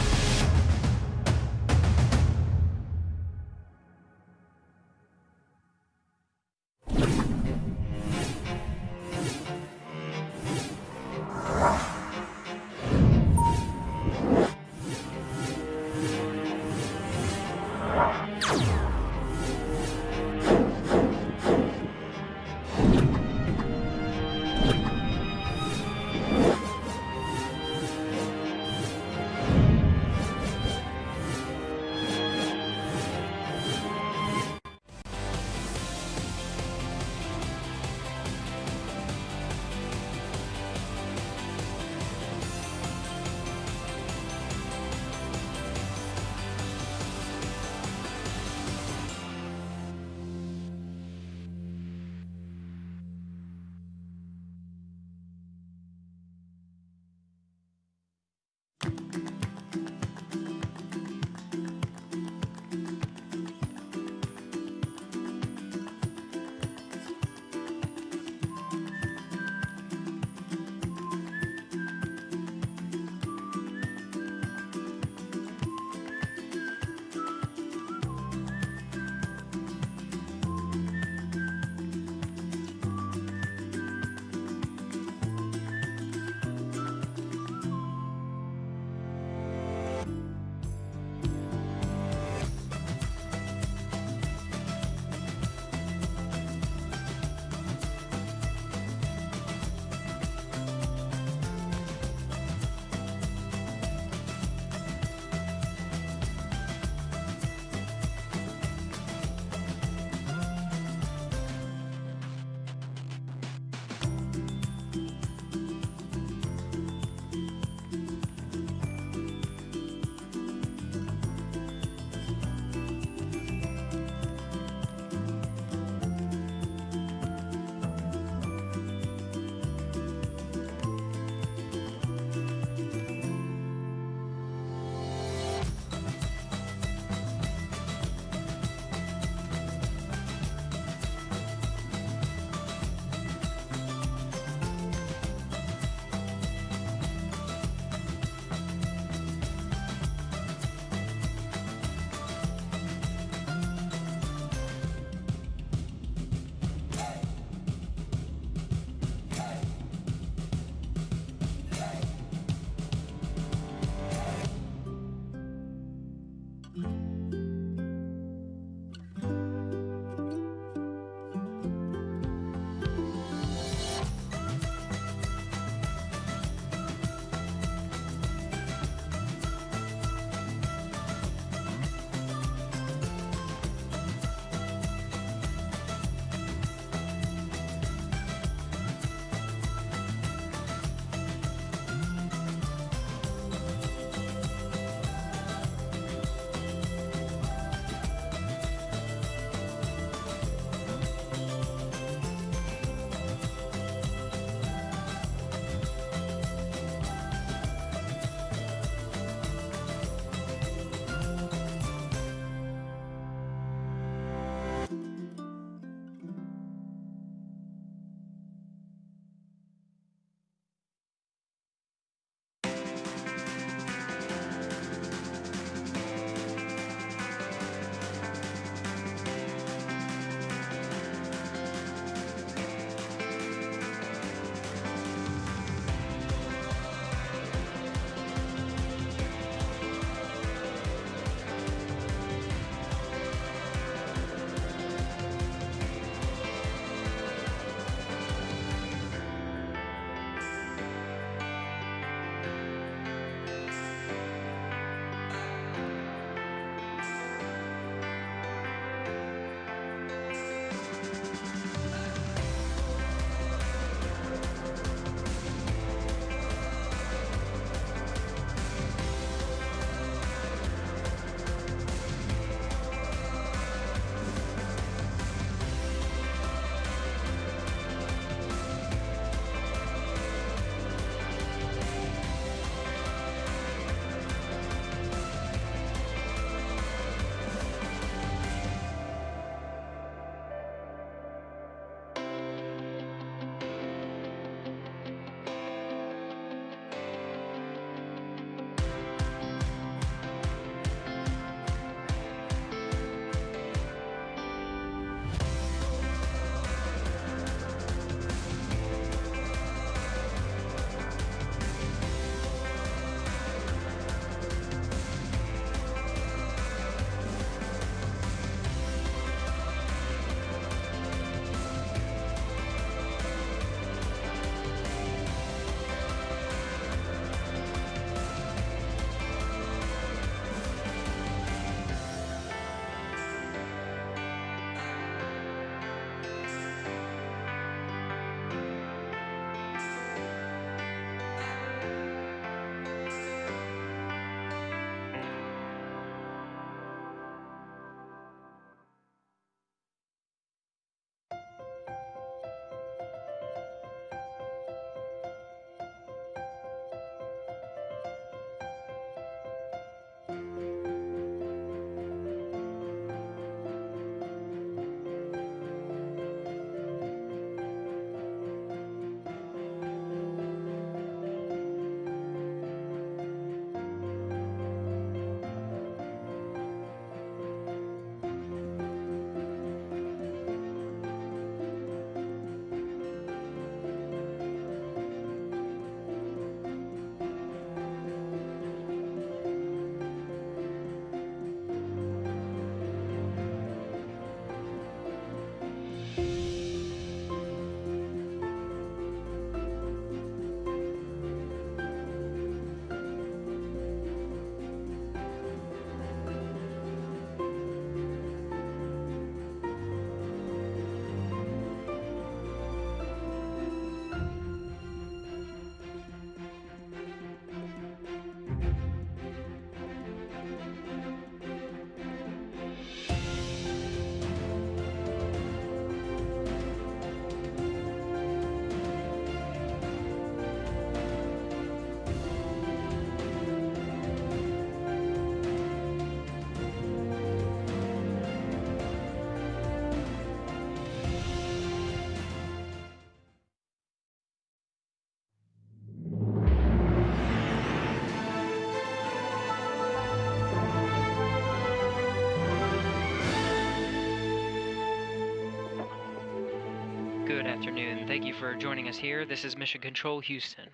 Good afternoon. Thank you for joining us here. This is Mission Control Houston.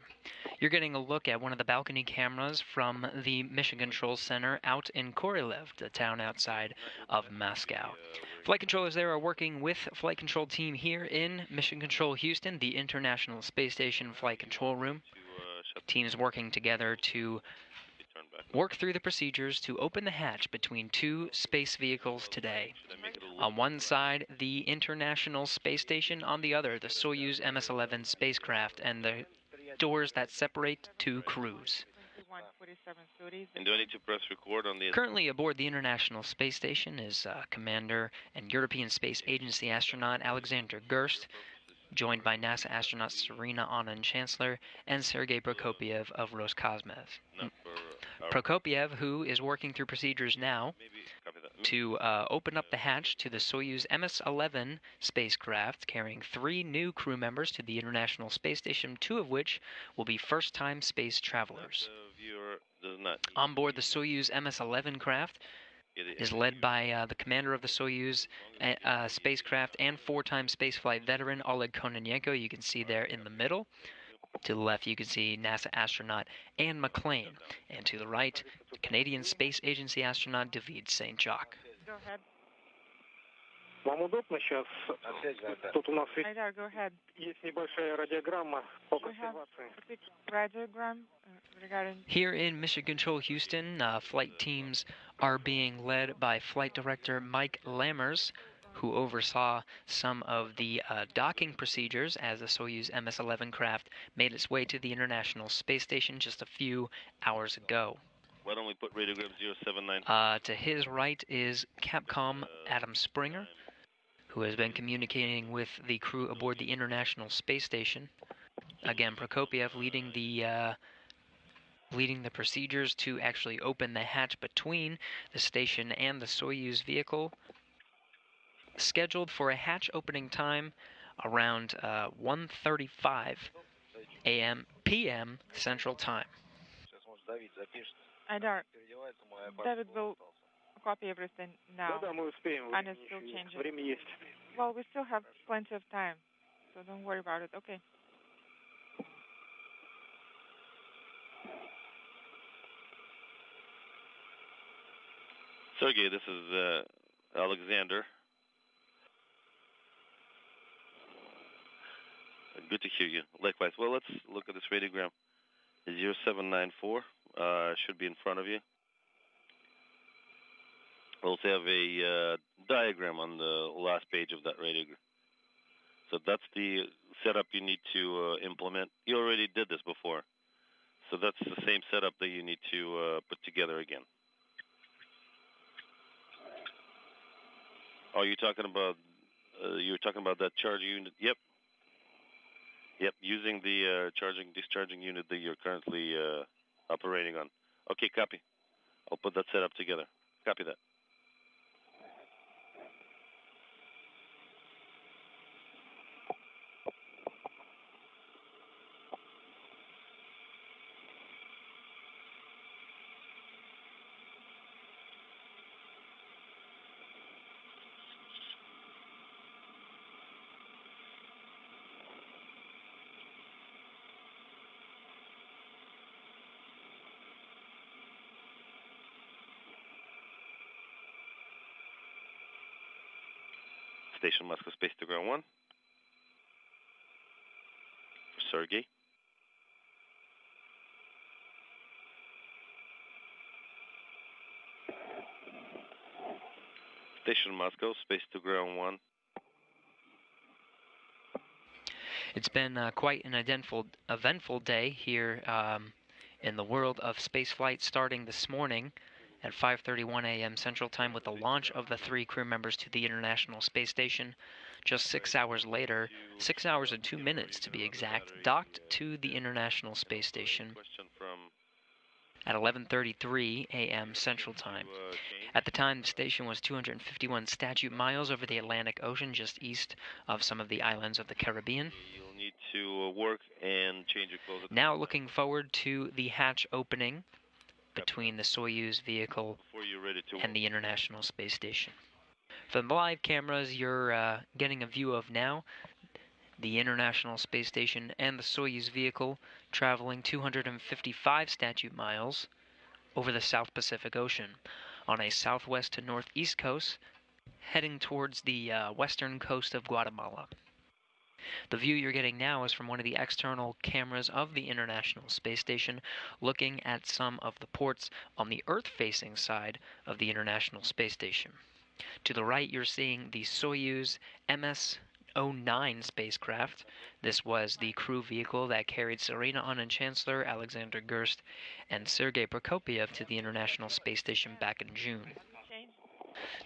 You're getting a look at one of the balcony cameras from the Mission Control Center out in Korolev, the town outside of Moscow. Flight controllers there are working with flight control team here in Mission Control Houston, the International Space Station Flight Control Room. Teams working together to work through the procedures to open the hatch between two space vehicles today. On one side, the International Space Station, on the other, the Soyuz MS-11 spacecraft, and the doors that separate two crews. And do I need to press record on the... Currently aboard the International Space Station is Commander and European Space Agency astronaut Alexander Gerst, joined by NASA astronauts Serena Anand-Chancellor and Sergei Prokopyev of Roscosmos. Prokopyev, who is working through procedures now to open up the hatch to the Soyuz MS-11 spacecraft, carrying 3 new crew members to the International Space Station, 2 of which will be first-time space travelers. On board the Soyuz MS-11 craft is led by the commander of the Soyuz spacecraft and 4-time spaceflight veteran Oleg Kononenko. You can see there in the middle. To the left, you can see NASA astronaut Anne McClain, and to the right, the Canadian Space Agency astronaut David Saint-Jacques. Go ahead. Вам удобно сейчас? Тут у нас Go ahead. есть небольшая радиограмма по консервации. Radiogram regarding... Here in Mission Control Houston, flight teams are being led by Flight Director Mike Lammers, who oversaw some of the docking procedures as the Soyuz MS-11 craft made its way to the International Space Station just a few hours ago. Why don't we put radiogram 079? To his right is Capcom Adam Springer, who has been communicating with the crew aboard the International Space Station. Again, Prokopyev leading the procedures to actually open the hatch between the station and the Soyuz vehicle, scheduled for a hatch opening time around 1:35 p.m. Central Time. Aidar, David will copy everything now. Да, мы успеем. And it's still changing. Время есть. Well, we still have plenty of time, so don't worry about it. Okay. Sergey, this is Alexander. Good to hear you. Likewise. Well, let's look at this radiogram. 0794 should be in front of you. We also have a diagram on the last page of that radiogram. So that's the setup you need to implement. You already did this before. So that's the same setup that you need to put together again. Oh, you're talking about that charge unit? Yep. Yep, using the discharging unit that you're currently operating on. Okay, copy. I'll put that setup together. Copy that. Station Moscow Space to Ground 1. For Sergey. Station Moscow Space to Ground 1. It's been quite an eventful day here in the world of spaceflight, starting this morning at 5:31 a.m. Central Time with the launch of the 3 crew members to the International Space Station. Just 6 hours later, 6 hours and 2 minutes to be exact, docked to the International Space Station at 11:33 a.m. Central Time. At the time, the station was 251 statute miles over the Atlantic Ocean, just east of some of the islands of the Caribbean. You'll need to work and change your clothes. Now looking forward to the hatch opening between the Soyuz vehicle and the International Space Station. From the live cameras you're getting a view of now, the International Space Station and the Soyuz vehicle traveling 255 statute miles over the South Pacific Ocean on a southwest to northeast coast, heading towards the western coast of Guatemala. The view you're getting now is from one of the external cameras of the International Space Station, looking at some of the ports on the Earth-facing side of the International Space Station. To the right, you're seeing the Soyuz MS-09 spacecraft. This was the crew vehicle that carried Tsarina Anand-Chancellor, Alexander Gerst, and Sergei Prokopyev to the International Space Station back in June.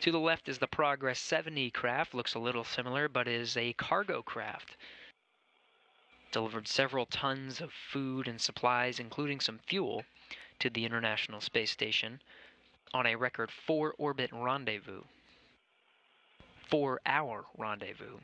To the left is the Progress 70 craft. Looks a little similar, but is a cargo craft. Delivered several tons of food and supplies, including some fuel, to the International Space Station on a record 4-orbit rendezvous. 4-hour rendezvous.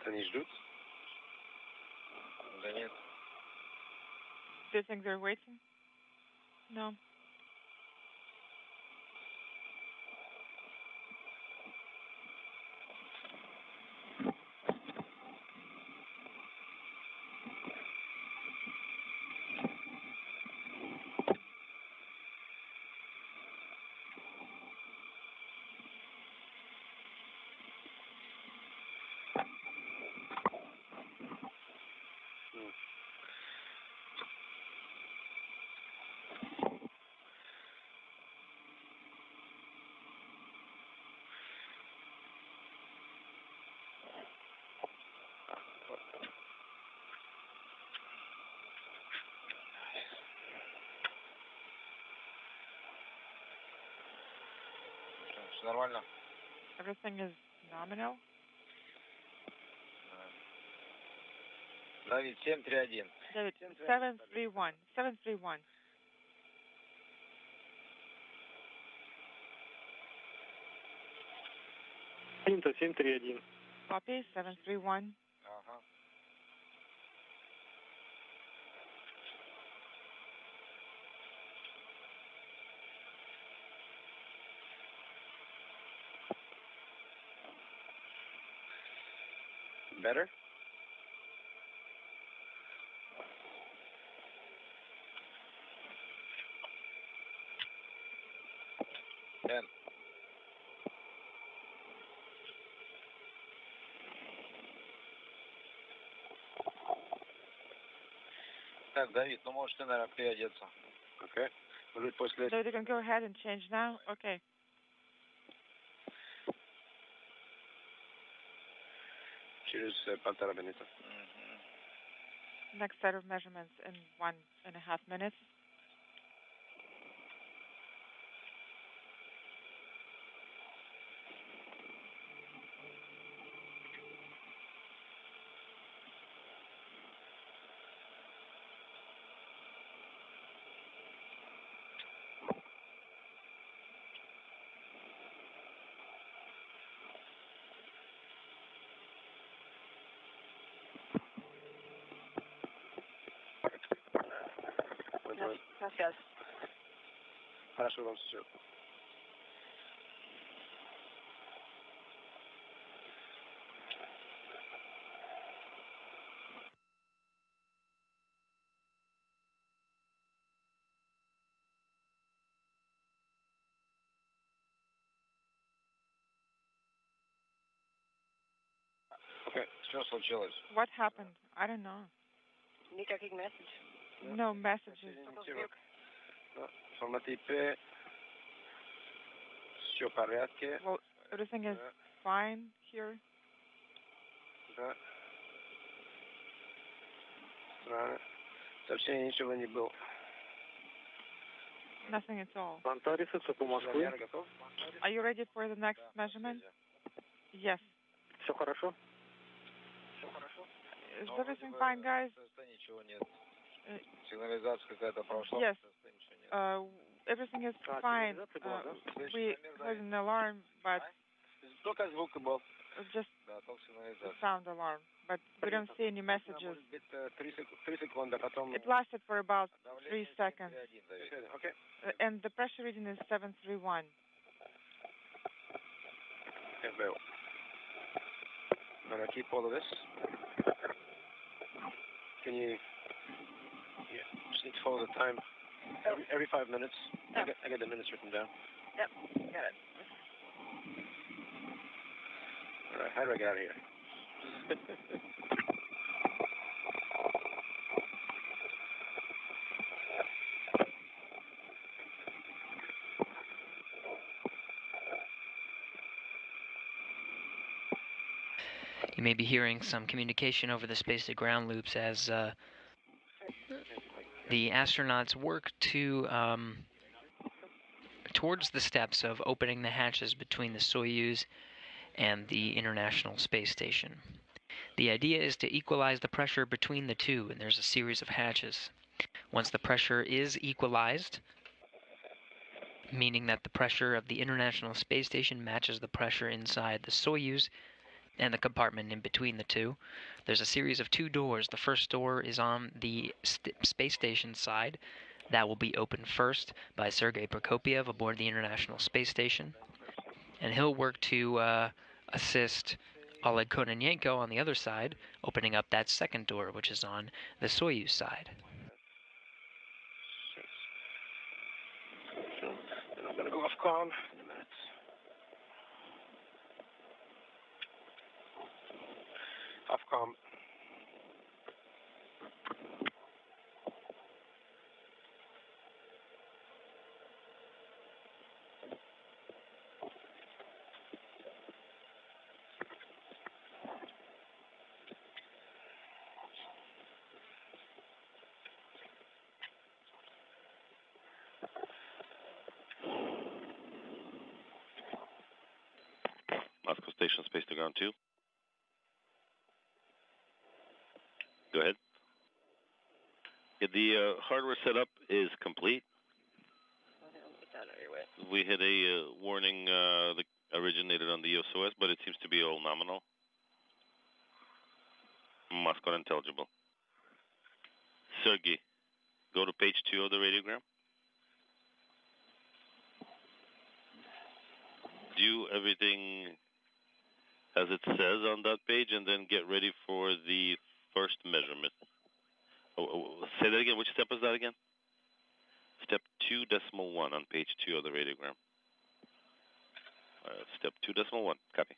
Они ждут? Да нет. Do you think they're waiting? No. Все нормально? Everything is nominal. Давид, 731. David, 731. 731. Принято 731. Copy, 731. Ага. Better? Ten. Так, Давид, ну можешь ты, наверное, переодеться. Окей. Может, после... David, you can go ahead and change now. Okay. Через 1,5 минуты. Next set of measurements in 1.5 minutes. Yes. Хорошо вам все. Okay, что случилось? What happened? I don't know. Никаких message. No messages. На типе все в порядке. Well, everything is fine here. Да. Странно. Совсем ничего не было. Nothing at all. по Москве. Are you ready for the next measurement? Yes. Все хорошо? Is everything fine, guys? Ничего нет. Сигнализация какая-то прошла. Yes. Everything is fine. We heard an alarm, but Только звук был. just Да, только сигнализация. sound alarm. But we don't see any messages. 3 секунды, потом... It lasted for about 3 seconds. Okay. And the pressure reading is 731. Okay, Bill. I'm going to keep all of this. Can you... Yeah, just need to follow the time. Every 5 minutes. I got the minutes written down. Yep, got it. All right, how do I get out of here? You may be hearing some communication over the space-to-ground loops as the astronauts work towards the steps of opening the hatches between the Soyuz and the International Space Station. The idea is to equalize the pressure between the two, and there's a series of hatches. Once the pressure is equalized, meaning that the pressure of the International Space Station matches the pressure inside the Soyuz and the compartment in between the two, there's a series of 2 doors. The first door is on the space station side. That will be opened first by Sergei Prokopyev aboard the International Space Station, and he'll work to assist Oleg Kononenko on the other side, opening up that second door, which is on the Soyuz side. I'm going to go off calm. Off calm. Moscow Station, space to ground 2. Go ahead. Yeah, the hardware setup is complete. We had a warning that originated on the EOS, but it seems to be all nominal. Moscow intelligible. Sergey, go to page 2 of the radiogram. Do everything as it says on that page, and then get ready for the first measurement. Say that again. Which step is that again? Step 2.1 on page 2 of the radiogram. Step 2.1. Copy.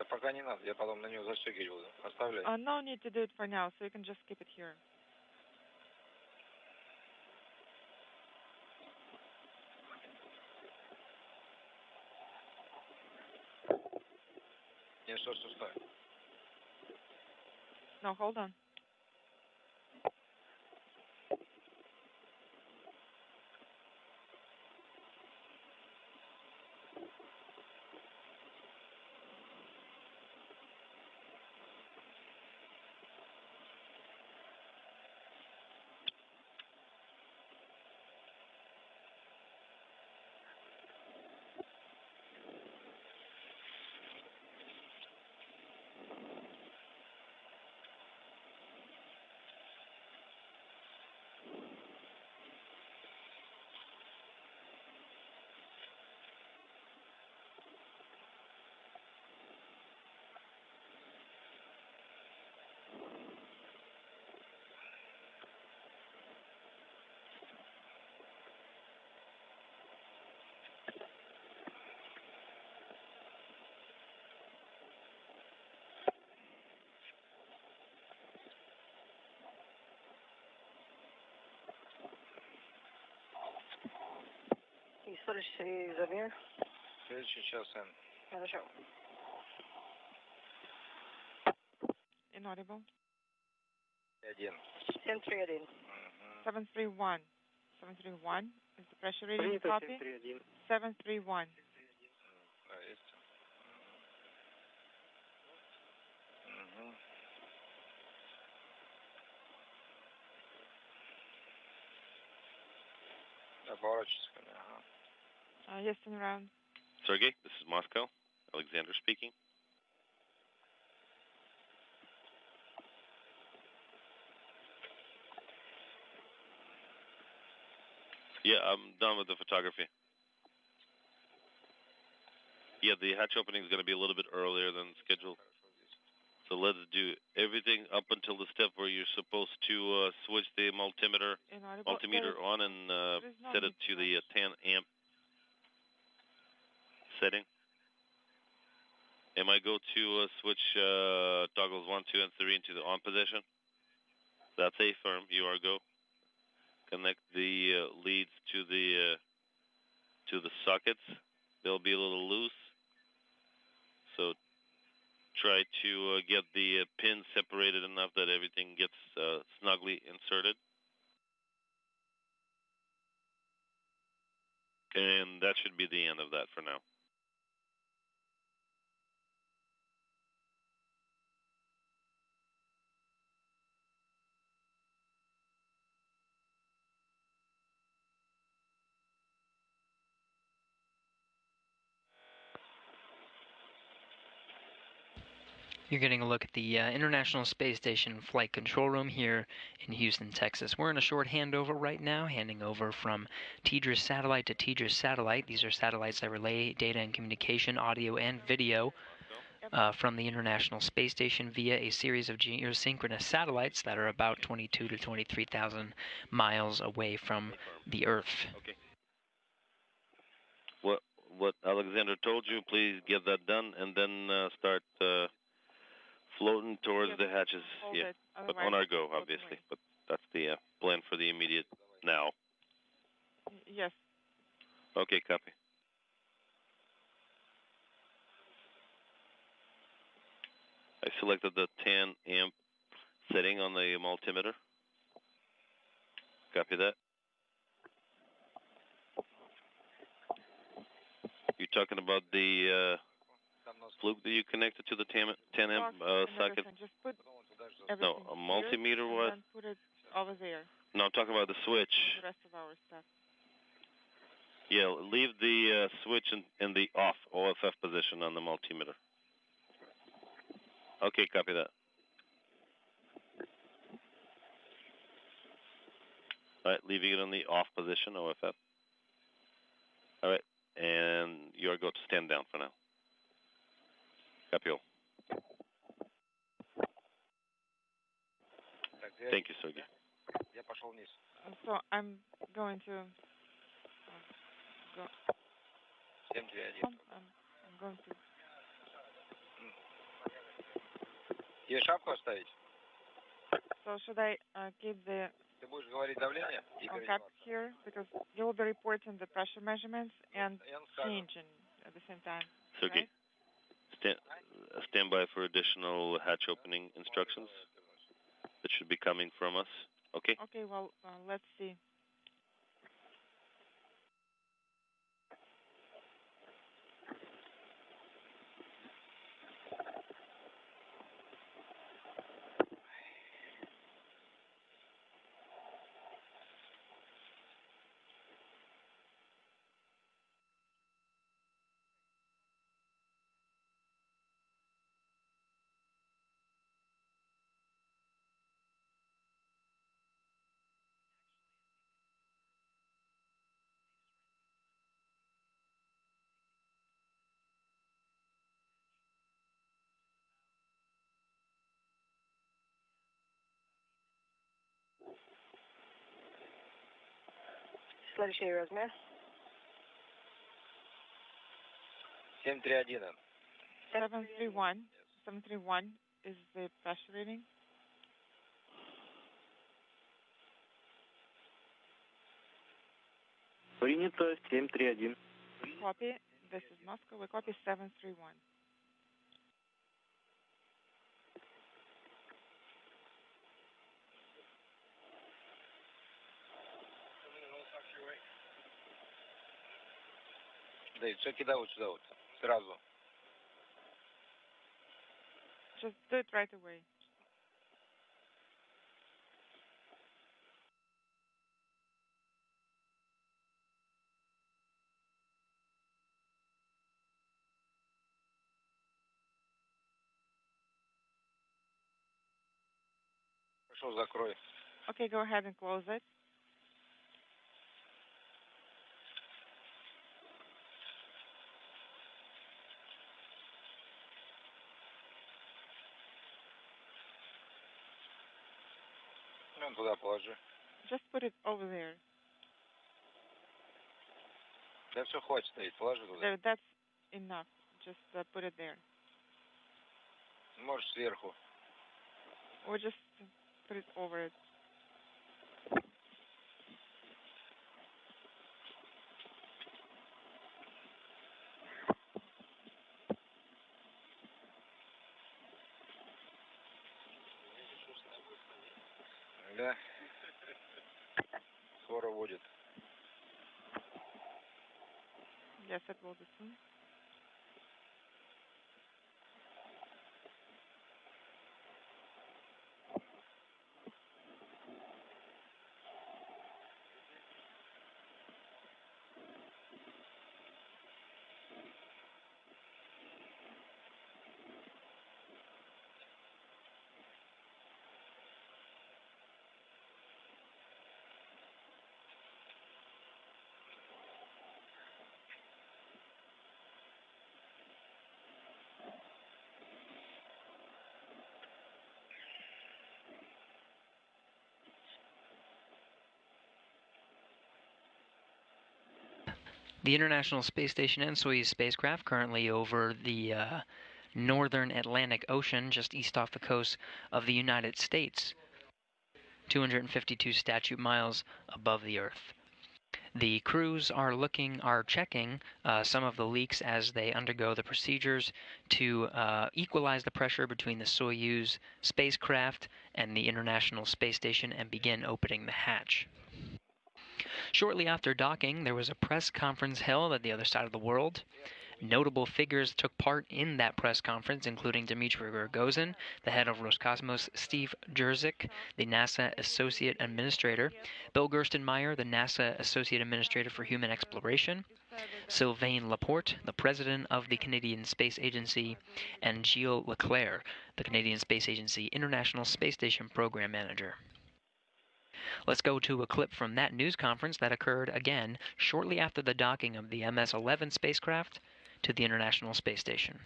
Пока не надо, я потом на нее застегивать буду. Оставляй. No need to do it for now, so you can just keep it here. Не, стой. No, hold on. Следующий замер. Следующий час N. Хорошо. Inaudible. 1. 731. 731. 731 is the pressure reading. Copy. 731. Да, есть. Да, поворачивайся ко мне. Yes, turn around. Sergey, this is Moscow. Alexander speaking. Yeah, I'm done with the photography. Yeah, the hatch opening is going to be a little bit earlier than scheduled. So let's do everything up until the step where you're supposed to switch the multimeter on and set it to the 10 amp setting. And I go to switch toggles 1, 2, and 3 into the on position. That's a firm. You are go. Connect the leads to the sockets. They'll be a little loose. So try to get the pins separated enough that everything gets snugly inserted. And that should be the end of that for now. You're getting a look at the International Space Station Flight Control Room here in Houston, Texas. We're in a short handover right now, handing over from TDRS satellite to TDRS satellite. These are satellites that relay data and communication, audio and video from the International Space Station via a series of geosynchronous satellites that are about 22 to 23,000 miles away from the Earth. Okay. What Alexander told you, please get that done and then start floating towards the hatches. Yeah, but on our go, obviously. But that's the plan for the immediate now. Yes. Okay, copy. I selected the 10 amp setting on the multimeter. Copy that. You're talking about the fluke that you connected to the 10 amp socket? Just put no, a multimeter what? And put it over there. No, I'm talking about the switch. The rest of our stuff. Yeah, leave the switch in the off OFF position on the multimeter. Okay, copy that. All right, leaving it on the off position, OFF. All right, and you are going to stand down for now. Copy all. Thank you, Sergey. So I'm going to go. I'm going to. Тебе шапку оставить? So should I keep the Ты будешь говорить давление и cap here because you will be reporting the pressure measurements and changing at the same time. Sergey, right? Stand by for additional hatch opening instructions that should be coming from us. Okay? Okay, well, let's see. Следующий размер. 731. 731. 731 is the pressure reading. Принято 731. Copy. This is Moscow. We copy 731. Дэйв, check it out сюда вот. Сразу. Just do it right away. Хорошо, закрой. Okay, go ahead and close it. Ну, туда положи. Just put it over there. Да все, хватит стоит, положи туда. There, that's enough. Just put it there. Можешь сверху. Or just put it over it. Да. Скоро будет. Yes, it will be soon. The International Space Station and Soyuz spacecraft currently over the northern Atlantic Ocean, just east off the coast of the United States, 252 statute miles above the Earth. The crews are checking some of the leaks as they undergo the procedures to equalize the pressure between the Soyuz spacecraft and the International Space Station and begin opening the hatch. Shortly after docking, there was a press conference held at the other side of the world. Notable figures took part in that press conference, including Dmitry Rogozin, the head of Roscosmos, Steve Jurczyk, the NASA Associate Administrator, Bill Gerstenmaier, the NASA Associate Administrator for Human Exploration, Sylvain Laporte, the President of the Canadian Space Agency, and Gilles Leclerc, the Canadian Space Agency International Space Station Program Manager. Let's go to a clip from that news conference that occurred again shortly after the docking of the MS-11 spacecraft to the International Space Station.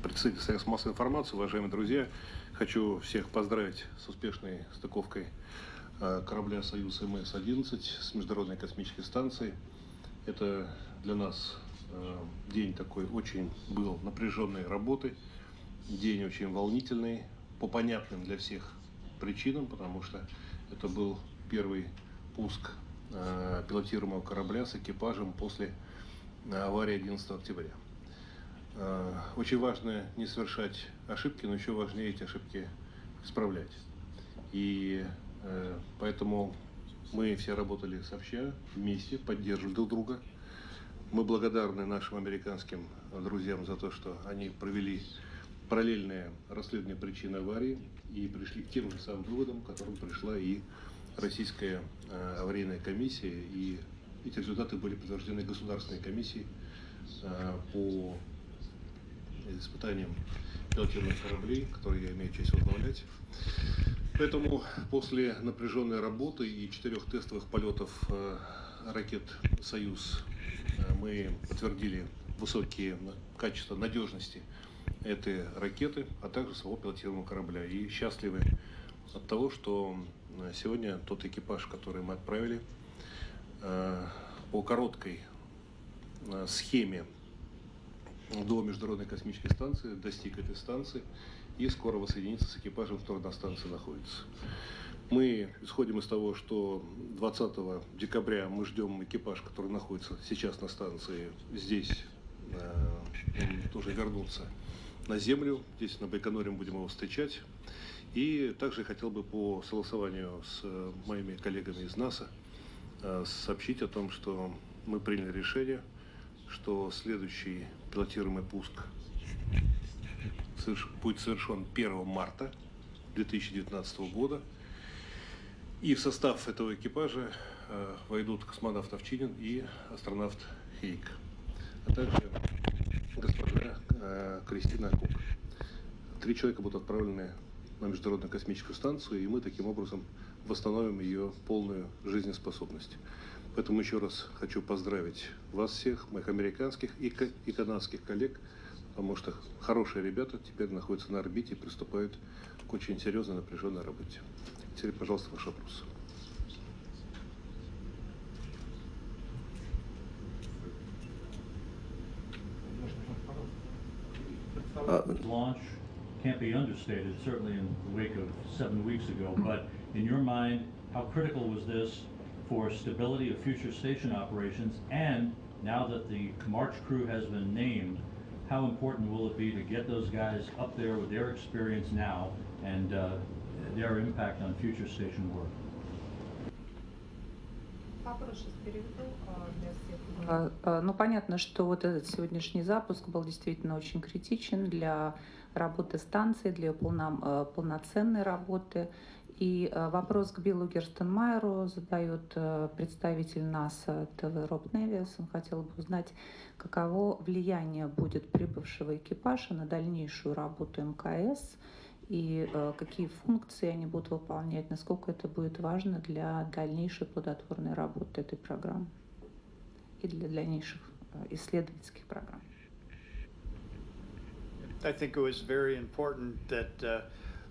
Представитель средств массовой информации, уважаемые друзья, хочу всех поздравить с успешной стыковкой корабля «Союз МС-11» с Международной космической станцией. Это для нас день такой очень был напряженной работы, день очень волнительный, по понятным для всех причинам, потому что это был первый пуск пилотируемого корабля с экипажем после аварии 11 октября. Очень важно не совершать ошибки, но еще важнее эти ошибки исправлять. И поэтому мы все работали сообща, вместе, поддерживали друг друга. Мы благодарны нашим американским друзьям за то, что они провели параллельное расследование причин аварии и пришли к тем же самым выводам, к которым пришла и Российская аварийная комиссия. И эти результаты были подтверждены Государственной комиссией по испытаниям пилотируемых кораблей, которые я имею честь возглавлять. Поэтому после напряженной работы и 4 тестовых полетов ракет «Союз» мы подтвердили высокие качества надежности этой ракеты, а также самого пилотируемого корабля. И счастливы от того, что сегодня тот экипаж, который мы отправили, по короткой схеме до Международной космической станции, достиг этой станции и скоро воссоединится с экипажем, который на станции находится. Мы исходим из того, что 20 декабря мы ждем экипаж, который находится сейчас на станции здесь, он тоже вернуться на Землю. Здесь на Байконуре мы будем его встречать. И также хотел бы по согласованию с моими коллегами из НАСА сообщить о том, что мы приняли решение, что следующий пилотируемый пуск будет совершен 1 марта 2019 года. И в состав этого экипажа войдут космонавт Овчинин и астронавт Хейк, а также госпожа Кристина Кук. 3 человека будут отправлены на Международную космическую станцию, и мы таким образом восстановим ее полную жизнеспособность. Поэтому еще раз хочу поздравить вас всех, моих американских и канадских коллег, потому что хорошие ребята теперь находятся на орбите и приступают к очень серьезной напряженной работе. Теперь, пожалуйста, ваш вопрос. Launch can't be understated, certainly in the wake of 7 weeks ago, but in your mind, how critical was this for stability of future station operations? And now that the March crew has been named, how important will it be to get those guys up there with their experience now and their impact on future station work? Ну, понятно, что вот этот сегодняшний запуск был действительно очень критичен для работы станции, для полноценной работы. И вопрос к Биллу Герстенмайеру задает представитель НАСА ТВ Роб Невис. Он хотел бы узнать, каково влияние будет прибывшего экипажа на дальнейшую работу МКС и какие функции они будут выполнять, насколько это будет важно для дальнейшей плодотворной работы этой программы и для дальнейших исследовательских программ. I think it was very important that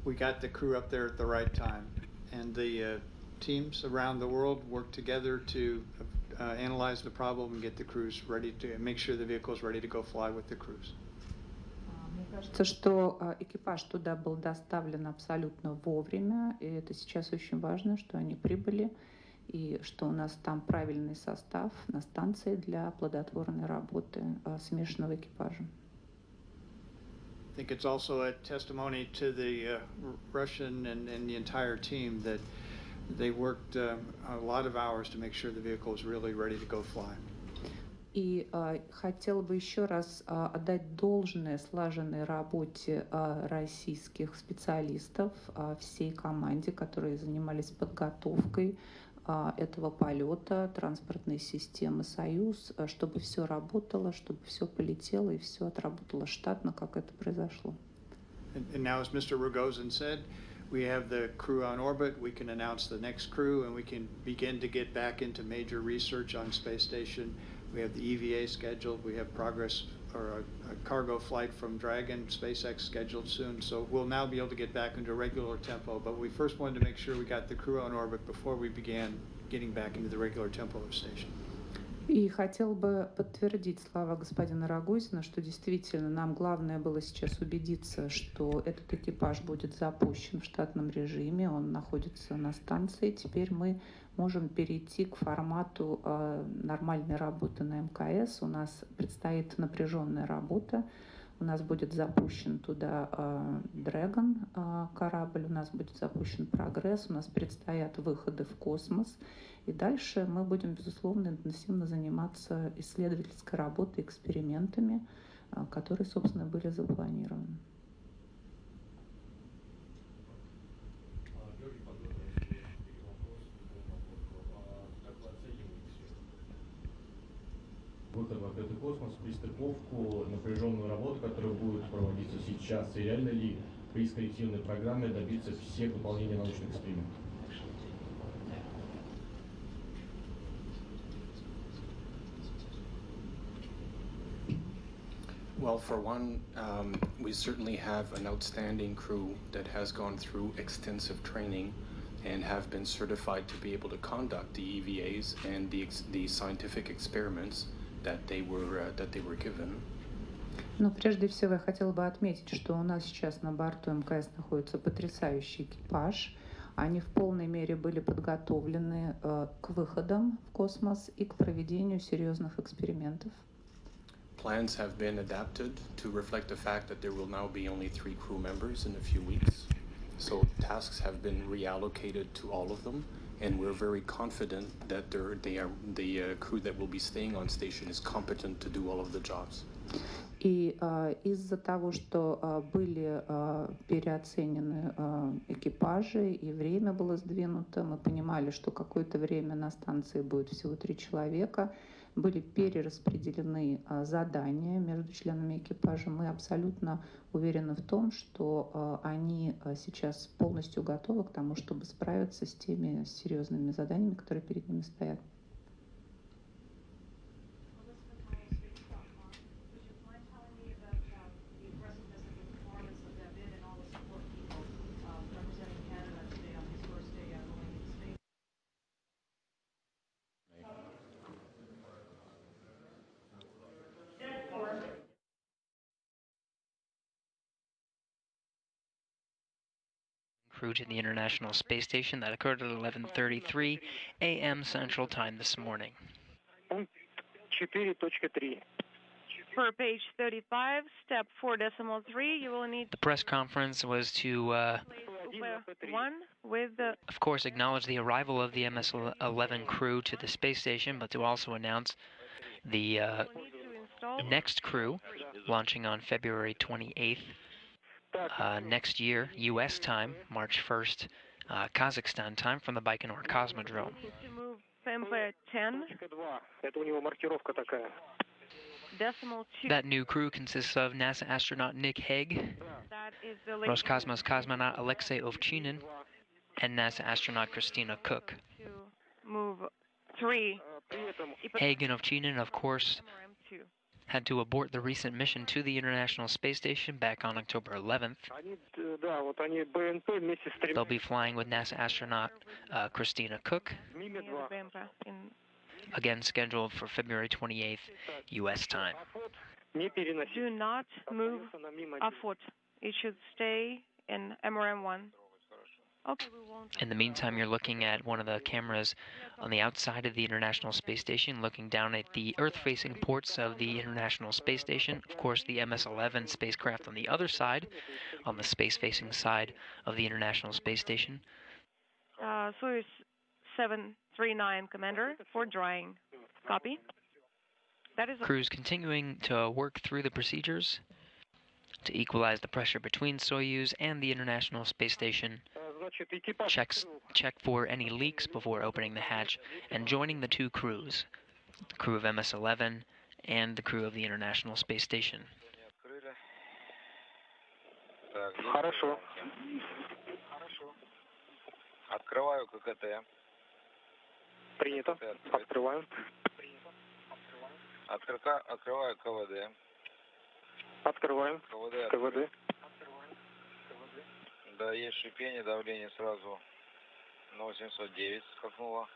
we got the crew up there at the right time, and the teams around the world worked together to analyze the problem and get the crews ready to make sure the vehicle is ready to go fly with the crews. Мне кажется, что экипаж туда был доставлен абсолютно вовремя, и это сейчас очень важно, что они прибыли, и что у нас там правильный состав на станции для плодотворной работы смешанного экипажа. I think it's also a testimony to the Russian and the entire team that they worked a lot of hours to make sure the vehicle was really ready to go fly. И хотел бы еще раз отдать должное слаженной работе российских специалистов, всей команде, которые занимались подготовкой этого полета, транспортной системы «Союз», чтобы все работало, чтобы все полетело и все отработало штатно, как это произошло. And now, as Mr. Rogozin said, we have the crew on orbit, we can announce the next crew, and we can begin to get back into major research on space station. We have the EVA scheduled, we have progress or a cargo flight from Dragon, SpaceX scheduled soon, so we'll now be able to get back into regular tempo, but we first wanted to make sure we got the crew on orbit before we began getting back into the regular tempo of station. И хотел бы подтвердить слова господина Рогозина, что действительно нам главное было сейчас убедиться, что этот экипаж будет запущен в штатном режиме, он находится на станции. Теперь мы можем перейти к формату нормальной работы на МКС. У нас предстоит напряженная работа. У нас будет запущен туда Dragon корабль, у нас будет запущен Прогресс, у нас предстоят выходы в космос. И дальше мы будем, безусловно, интенсивно заниматься исследовательской работой, экспериментами, которые, собственно, были запланированы. Выход в открытый космос, пристыковку, напряженную работу, которая будет проводиться сейчас, и реально ли при коллективной программе добиться всех выполнения научных экспериментов? Well, for one, we certainly have an outstanding crew that has gone through extensive training and have been certified to be able to conduct the EVAs and the scientific experiments that they were given. Ну, прежде всего, я хотела бы отметить, что у нас сейчас на борту МКС находится потрясающий экипаж. Они в полной мере были подготовлены к выходам в космос и к проведению серьезных экспериментов. Plans have been adapted to reflect the fact that there will now be only 3 crew members in a few weeks. So tasks have been reallocated to all of them, and we're very confident that the crew that will be staying on station is competent to do all of the jobs. И из-за того, что были переоценены экипажи и время было сдвинуто, мы понимали, что какое-то время на станции будет всего 3 человека, были перераспределены задания между членами экипажа. Мы абсолютно уверены в том, что они сейчас полностью готовы к тому, чтобы справиться с теми серьезными заданиями, которые перед ними стоят. Crew to the International Space Station that occurred at 11:33 a.m. Central Time this morning. Пункт 4.3. For page 35, step 4.3, you will need The press conference was to, one with the of course, acknowledge the arrival of the MS-11 crew to the space station, but to also announce the next crew launching on February 28th. Next year, U.S. time, March 1st, Kazakhstan time, from the Baikonur Cosmodrome. to move PMP 10. Это у него маркировка такая. Decimal 2. That new crew consists of NASA astronaut Nick Hague, That is the Roscosmos cosmonaut Alexei Ovchinin, and NASA astronaut Christina Cook. to move 3. Hague and Ovchinin, of course, MRM2. had to abort the recent mission to the International Space Station back on October 11th. Да, вот они БНП вместе с They'll be flying with NASA astronaut Christina Cook, again scheduled for February 28th, U.S. time. Do not move afoot. It should stay in MRM1. Okay, we won't. In the meantime, you're looking at one of the cameras on the outside of the International Space Station, looking down at the Earth-facing ports of the International Space Station. Of course, the MS-11 spacecraft on the other side, on the space-facing side of the International Space Station. Soyuz 739, Commander, for drying. Copy. That is Crew's continuing to work through the procedures to equalize the pressure between Soyuz and the International Space Station. Check for any leaks before opening the hatch and joining the 2 crews, the crew of MS-11 and the crew of the International Space Station. Хорошо. Открываю ККТ. Принято. Открываем. Открываю КВД. Открываем. КВД. Да, есть шипение, давление сразу на 809 скакнуло.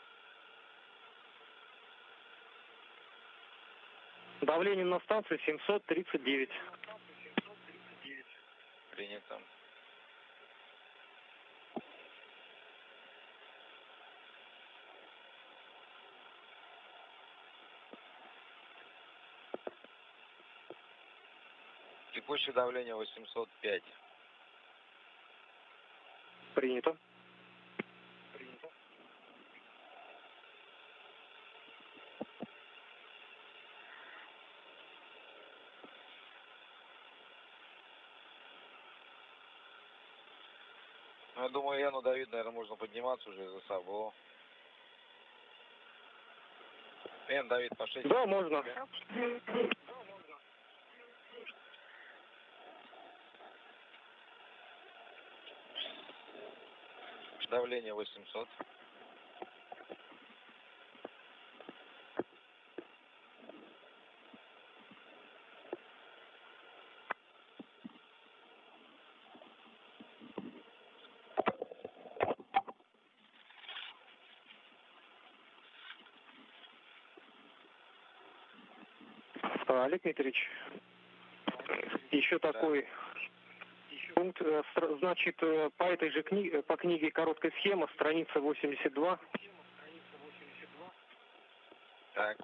Давление на станции 739. Принято. Текущее давление 805. Принято. Ну, я думаю, Яну Давид, наверное, можно подниматься уже из САБО. Ян, Давид, пошли. Да, можно. Давление 800. Олег Дмитриевич, Еще такой пункт, значит, по этой же книге, по книге «Короткая схема», страница 82. Так.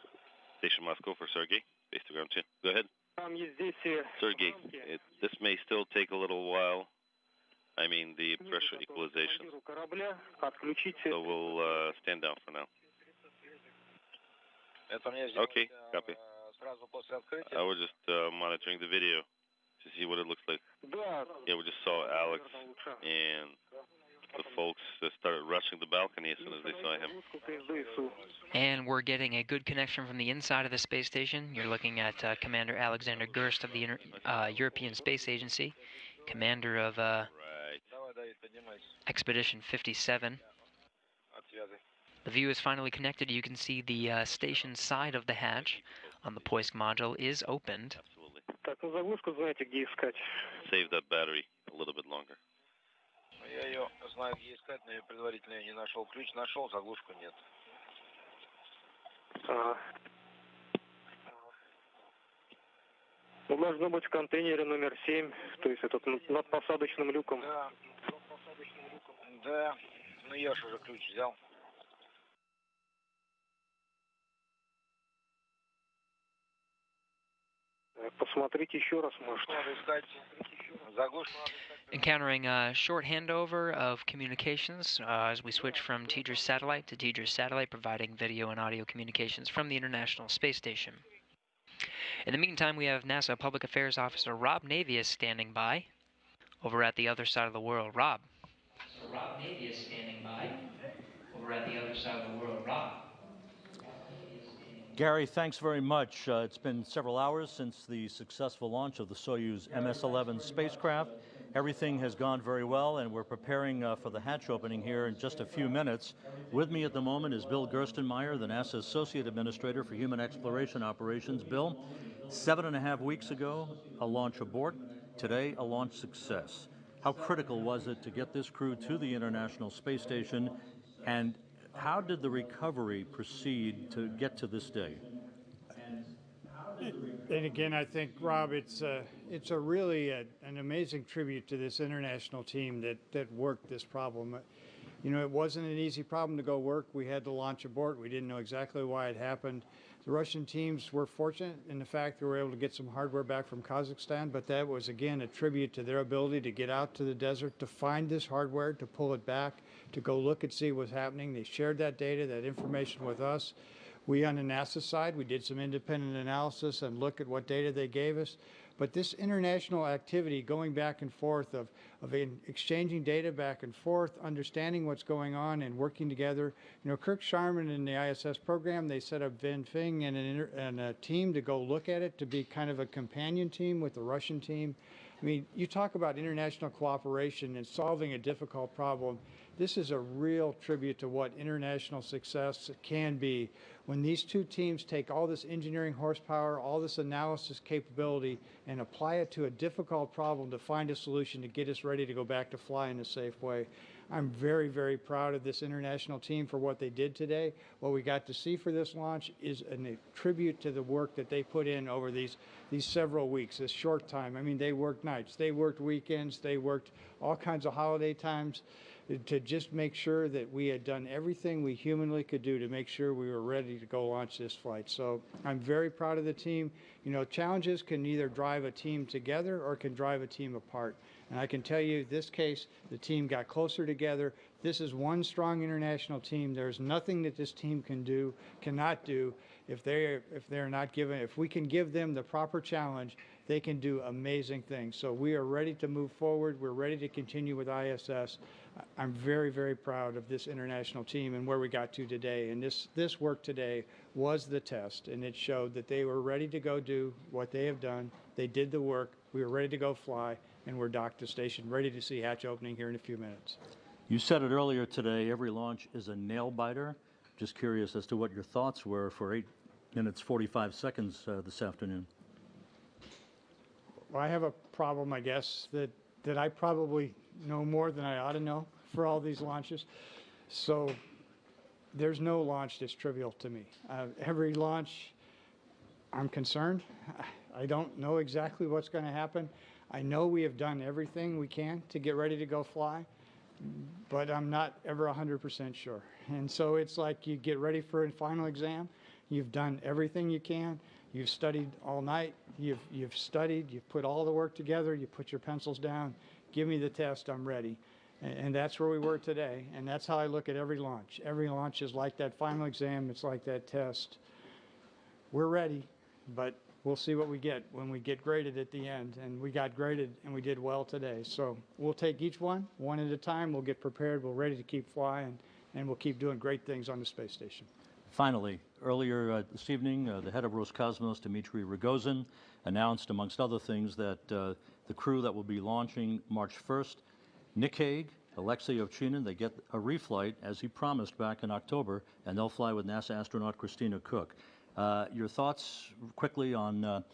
Station Moscow for Sergey, base to ground 2. Go ahead. Там есть здесь Sergey, this may still take a little while. I mean, the pressure equalization. корабля, отключить. So we'll stand down for now. Это мне Okay, copy. сразу после открытия. I was just monitoring the video to see what it looks like. Yeah, we just saw Alex and the folks that started rushing the balcony as soon as they saw him. And we're getting a good connection from the inside of the space station. You're looking at Commander Alexander Gerst of the European Space Agency, commander of Expedition 57. The view is finally connected. You can see the station side of the hatch on the Poisk module is opened. Так, ну заглушку знаете, где искать. Save that battery a little bit longer. Я ее знаю, где искать, но я предварительно ее не нашел. Ключ нашел, заглушку нет. Ну, должно быть в контейнере номер 7, то есть этот над посадочным люком. Да. Да. Ну я же уже ключ взял. Посмотрите еще раз, может. Надо искать. Заглушку надо искать. Encountering a short handover of communications as we switch from Tedra's satellite to Tedra's satellite, providing video and audio communications from the International Space Station. In the meantime, we have NASA Public Affairs Officer Rob Navius standing by over at the other side of the world. Rob. So Rob Navius standing by over at the other side of the world. Rob. Gary, thanks very much. It's been several hours since the successful launch of the Soyuz MS-11 spacecraft. Everything has gone very well, and we're preparing for the hatch opening here in just a few minutes. With me at the moment is Bill Gerstenmaier, the NASA Associate Administrator for Human Exploration Operations. Bill, 7.5 weeks ago, a launch abort. Today, a launch success. How critical was it to get this crew to the International Space Station, and how did the recovery proceed to get to this day? And again, I think, Rob, it's a really an amazing tribute to this international team that worked this problem. You know, it wasn't an easy problem to go work. We had to launch abort. We didn't know exactly why it happened. The Russian teams were fortunate in the fact they were able to get some hardware back from Kazakhstan, but that was, again, a tribute to their ability to get out to the desert, to find this hardware, to pull it back, to go look and see what's happening. They shared that data, that information with us. We, on the NASA side, we did some independent analysis and look at what data they gave us. But this international activity going back and forth of exchanging data back and forth, understanding what's going on and working together. You know, Kirk Sharman in the ISS program, they set up Vin Fing and a team to go look at it, to be kind of a companion team with the Russian team. I mean, you talk about international cooperation and solving a difficult problem. This is a real tribute to what international success can be when these two teams take all this engineering horsepower, all this analysis capability, and apply it to a difficult problem to find a solution to get us ready to go back to fly in a safe way. I'm very, very proud of this international team for what they did today. What we got to see for this launch is a tribute to the work that they put in over these several weeks, this short time. I mean, they worked nights, they worked weekends, they worked all kinds of holiday times to just make sure that we had done everything we humanly could do to make sure we were ready to go launch this flight. So I'm very proud of the team. You know, challenges can either drive a team together or can drive a team apart. And I can tell you, this case, the team got closer together. This is one strong international team. There's nothing that this team cannot do if they're not given. If we can give them the proper challenge, they can do amazing things. So we are ready to move forward. We're ready to continue with ISS. I'm very, very proud of this international team and where we got to today. And this work today was the test, and it showed that they were ready to go do what they have done. They did the work. We were ready to go fly, and we're docked to station, ready to see hatch opening here in a few minutes. You said it earlier today, every launch is a nail-biter. Just curious as to what your thoughts were for 8 minutes, 45 seconds this afternoon. Well, I have a problem, I guess, that I probably know more than I ought to know for all these launches. So there's no launch that's trivial to me. Every launch, I'm concerned. I don't know exactly what's going to happen. I know we have done everything we can to get ready to go fly, but I'm not ever 100% sure. And so it's like you get ready for a final exam. You've done everything you can. You've studied all night. You've studied. You've put all the work together. You put your pencils down. Give me the test. I'm ready. And that's where we were today. And that's how I look at every launch. Every launch is like that final exam. It's like that test. We're ready, but we'll see what we get when we get graded at the end. And we got graded, and we did well today. So we'll take each one at a time. We'll get prepared. We're ready to keep flying, and we'll keep doing great things on the space station. Finally, earlier this evening, the head of Roscosmos, Dmitry Rogozin, announced, amongst other things, that the crew that will be launching March 1st, Nick Hague, Alexei Ovchinin, they get a reflight, as he promised back in October, and they'll fly with NASA astronaut Christina Koch. Your thoughts quickly on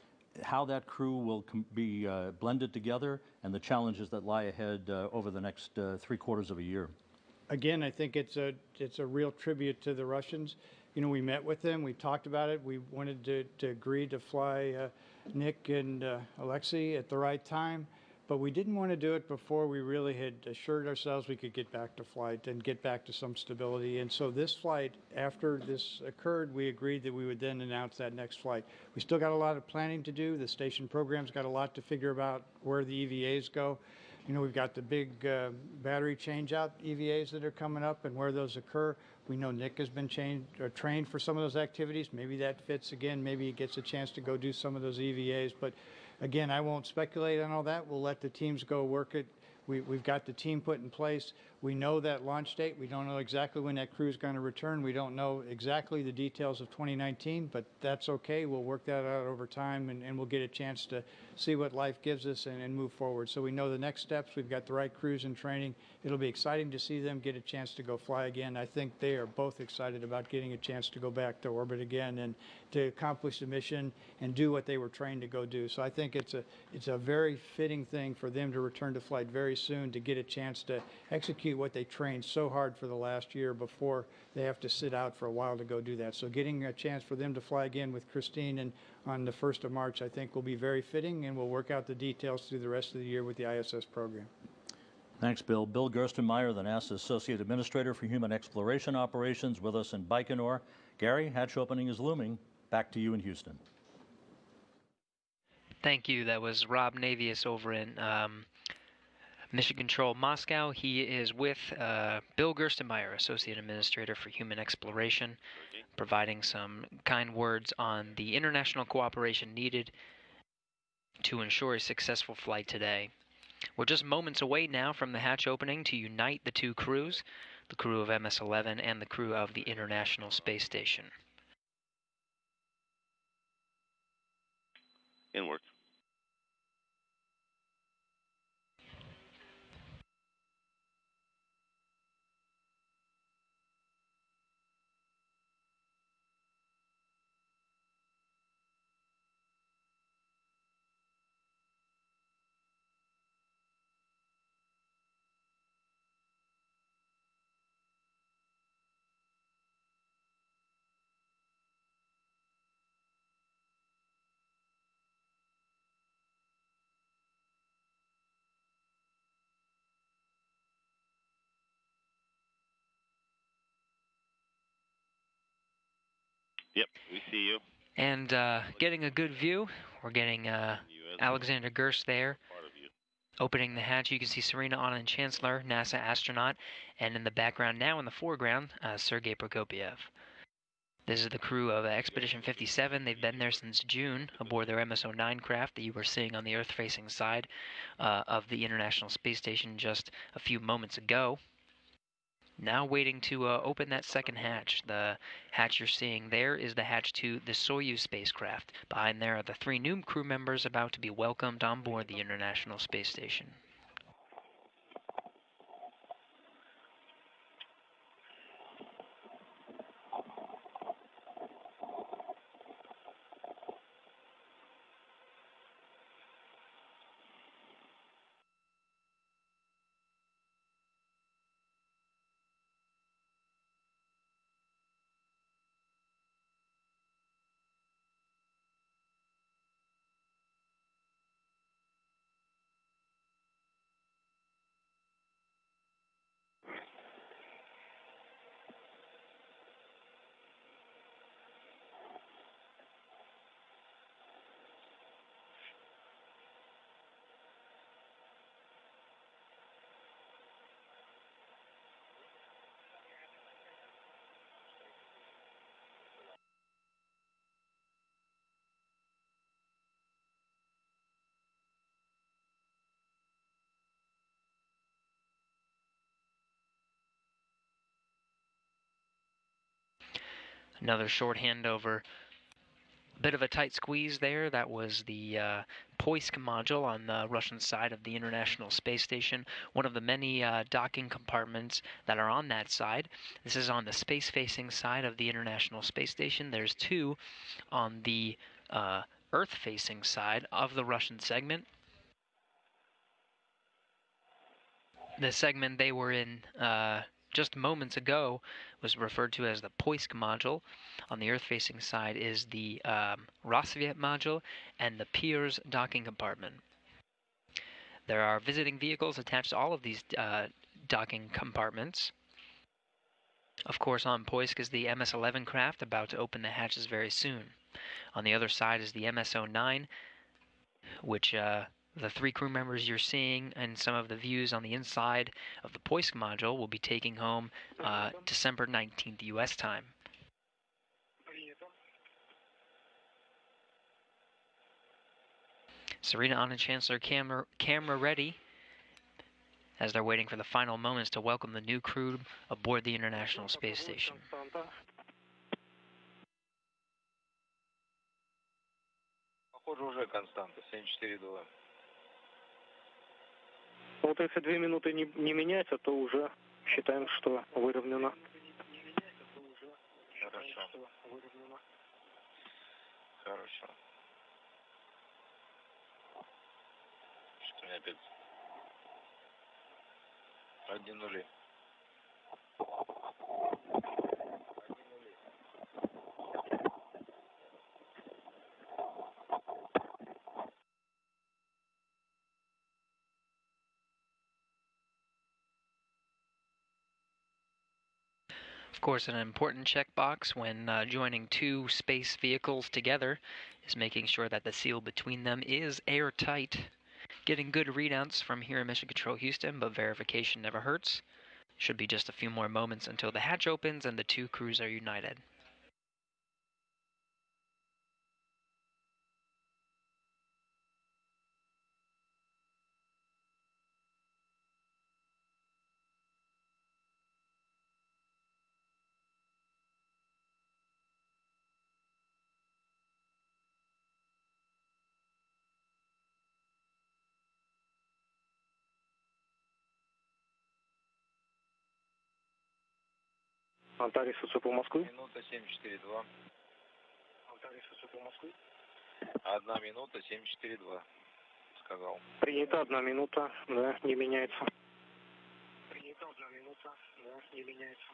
how that crew will be blended together and the challenges that lie ahead over the next 3/4 of a year? Again, I think it's a real tribute to the Russians. You know, we met with them. We talked about it. We wanted to agree to fly Nick and Alexei at the right time, but we didn't want to do it before we really had assured ourselves we could get back to flight and get back to some stability. And so this flight, after this occurred, we agreed that we would then announce that next flight. We still got a lot of planning to do. The station program's got a lot to figure about where the EVAs go. You know, we've got the big battery change-out EVAs that are coming up and where those occur. We know Nick has been trained for some of those activities. Maybe that fits again. Maybe he gets a chance to go do some of those EVAs. But again, I won't speculate on all that. We'll let the teams go work it. We've got the team put in place. We know that launch date. We don't know exactly when that crew is going to return. We don't know exactly the details of 2019, but that's okay. We'll work that out over time, and we'll get a chance to see what life gives us and move forward. So we know the next steps. We've got the right crews in training. It'll be exciting to see them get a chance to go fly again. I think they are both excited about getting a chance to go back to orbit again and to accomplish the mission and do what they were trained to go do. So I think it's a very fitting thing for them to return to flight very soon, to get a chance to execute what they trained so hard for the last year before they have to sit out for a while to go do that. So getting a chance for them to fly again with Christine and on the 1st of March, I think will be very fitting, and we'll work out the details through the rest of the year with the ISS program. Thanks, Bill. Bill Gerstenmaier, the NASA Associate Administrator for Human Exploration Operations, with us in Baikonur. Gary, hatch opening is looming. Back to you in Houston. Thank you. That was Rob Navius over in Mission Control Moscow. He is with Bill Gerstenmaier, Associate Administrator for Human Exploration, providing some kind words on the international cooperation needed to ensure a successful flight today. We're just moments away now from the hatch opening to unite the two crews, the crew of MS-11 and the crew of the International Space Station. Inward. Yep, we see you. And getting a good view, we're getting Alexander Gerst there. Opening the hatch, you can see Serena Aunin Chancellor, NASA astronaut, and in the background now in the foreground, Sergei Prokopyev. This is the crew of Expedition 57. They've been there since June aboard their MS-09 craft that you were seeing on the Earth-facing side of the International Space Station just a few moments ago. Now waiting to open that second hatch. The hatch you're seeing there is the hatch to the Soyuz spacecraft. Behind there are the 3 new crew members about to be welcomed on board the International Space Station. Another short handover. Bit of a tight squeeze there. That was the Poisk module on the Russian side of the International Space Station, one of the many docking compartments that are on that side. This is on the space-facing side of the International Space Station. There's two on the Earth-facing side of the Russian segment. The segment they were in just moments ago was referred to as the Poisk module. On the Earth-facing side is the Rassvet module and the Pirs docking compartment. There are visiting vehicles attached to all of these docking compartments. Of course, on Poisk is the MS-11 craft, about to open the hatches very soon. On the other side is the MS-09, which the three crew members you're seeing and some of the views on the inside of the Poisk module will be taking home December 19th U.S. time. Serena on and Chancellor camera ready as they're waiting for the final moments to welcome the new crew aboard the International Space Station. Похоже, уже константа, 74,2. Вот если 2 минуты не меняется, то уже считаем, что выровнено. Хорошо. Хорошо. Что у меня опять? 1-0. Of course, an important checkbox when joining two space vehicles together is making sure that the seal between them is airtight. Getting good readouts from here in Mission Control Houston, but verification never hurts. Should be just a few more moments until the hatch opens and the two crews are united. Антарис УЦП Москвы. Минута 74,2. Антарис УЦП Москвы. 1 минута 74,2. Сказал. Принято 1 минута, да, не меняется. Принято 1 минута, да, не меняется.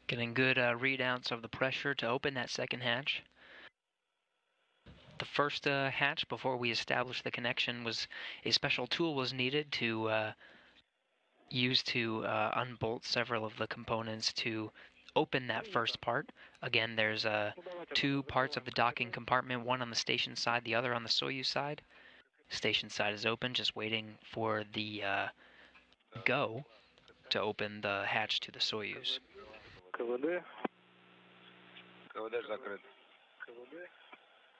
Getting good readouts of the pressure to open that second hatch. The first hatch, before we established the connection, was a special tool was needed to use to unbolt several of the components to open that first part. Again, there's two parts of the docking compartment, one on the station side, the other on the Soyuz side. Station side is open, just waiting for the go to open the hatch to the Soyuz. КВД. КВД закрыт.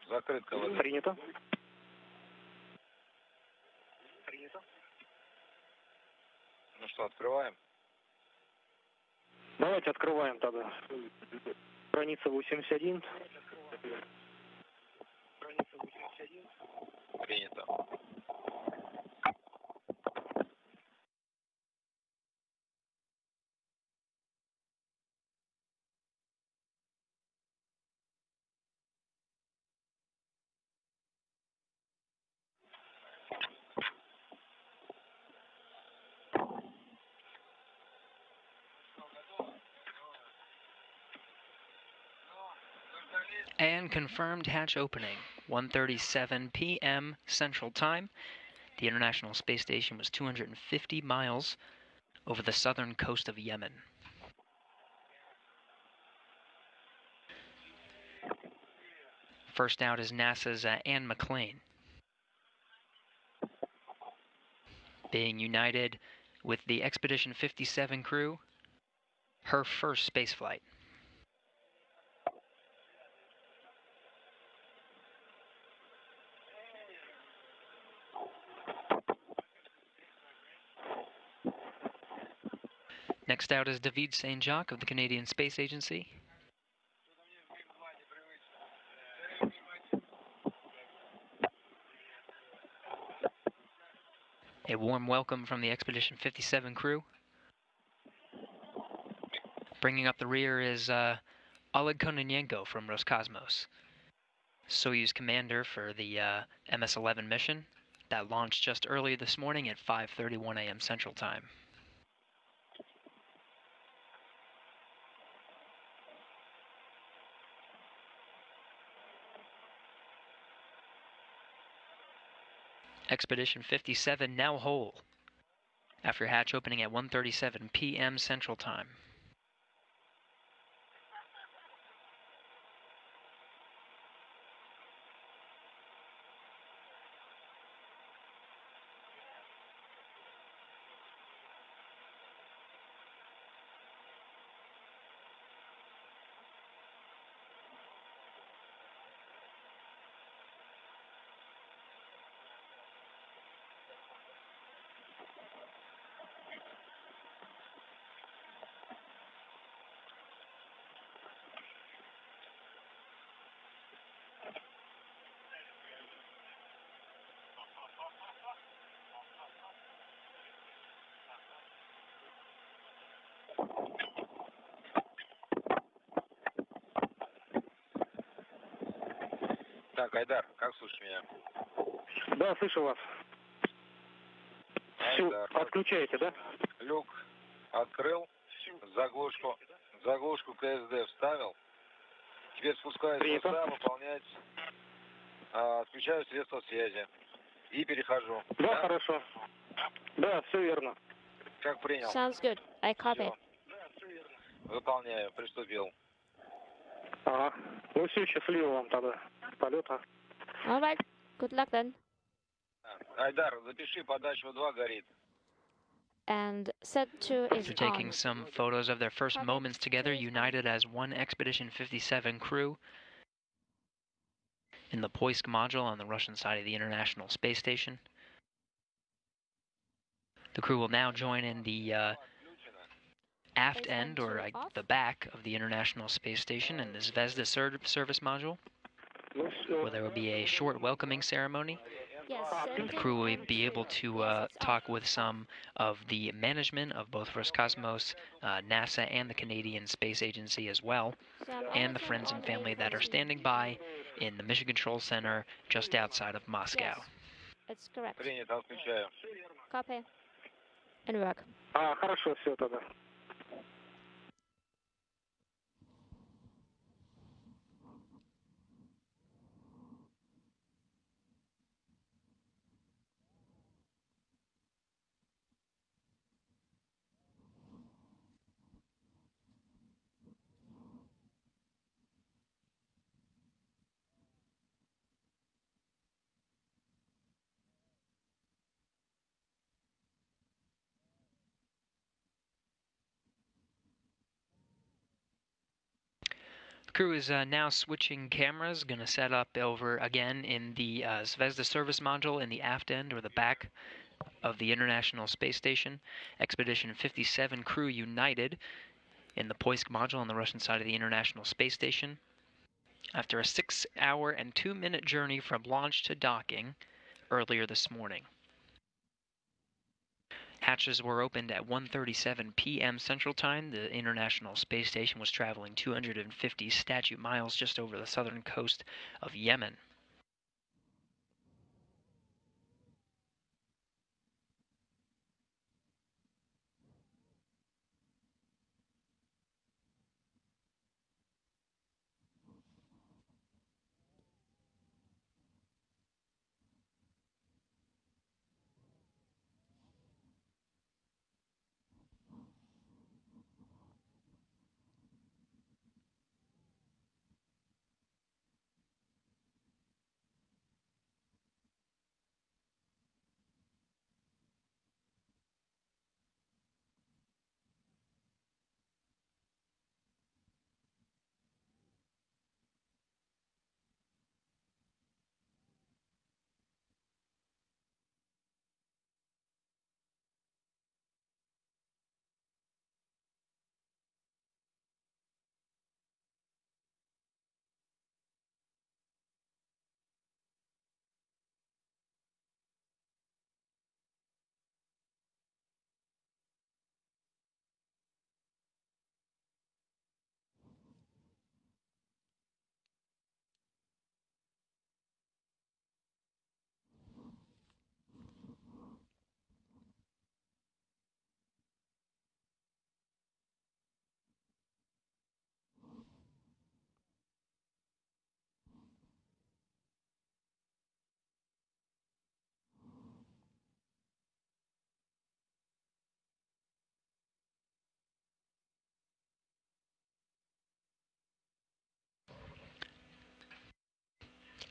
Закрыт КВД. Принято. Ну что, открываем? Давайте открываем тогда. Страница 81. Принято. And confirmed hatch opening, 1:37 p.m. Central Time. The International Space Station was 250 miles over the southern coast of Yemen. First out is NASA's Anne McClain. being united with the Expedition 57 crew, her first spaceflight. Next out is David Saint-Jacques of the Canadian Space Agency. A warm welcome from the Expedition 57 crew. Bringing up the rear is Oleg Kononenko from Roscosmos, Soyuz commander for the MS-11 mission that launched just early this morning at 5:31 a.m. Central Time. Expedition 57 now whole after hatch opening at 1:37 p.m. Central Time. Так, Айдар, как слышишь меня? Да, слышу вас. Все, отключаете, да? Люк открыл, заглушку КСД вставил. Теперь спускаюсь в носа, выполнять, отключаю средства связи и перехожу. Да, хорошо. Да, все верно. Как принял? Sounds good. I copy. Выполняю, приступил. Ага. Ну все, счастливо вам тогда полета. All right. Good luck then. Айдар, запиши, подача 2 горит. And set 2 is After taking on. some photos of their first moments together, united as one Expedition 57 crew in the Poisk module on the Russian side of the International Space Station. The crew will now join in the aft end, or the back of the International Space Station in the Zvezda service module, where there will be a short welcoming ceremony. The crew will be able to talk with some of the management of both Roscosmos, NASA, and the Canadian Space Agency as well, and the friends and family that are standing by in the Mission Control Center just outside of Moscow. It's correct. Принято, отключаю. Copy. And work. Хорошо, все тогда. The crew is now switching cameras, going to set up over again in the Zvezda service module in the aft end or the back of the International Space Station. Expedition 57 crew united in the Poisk module on the Russian side of the International Space Station. After a 6-hour and 2-minute journey from launch to docking earlier this morning. Hatches were opened at 1:37 p.m. Central Time. The International Space Station was traveling 250 statute miles just over the southern coast of Yemen.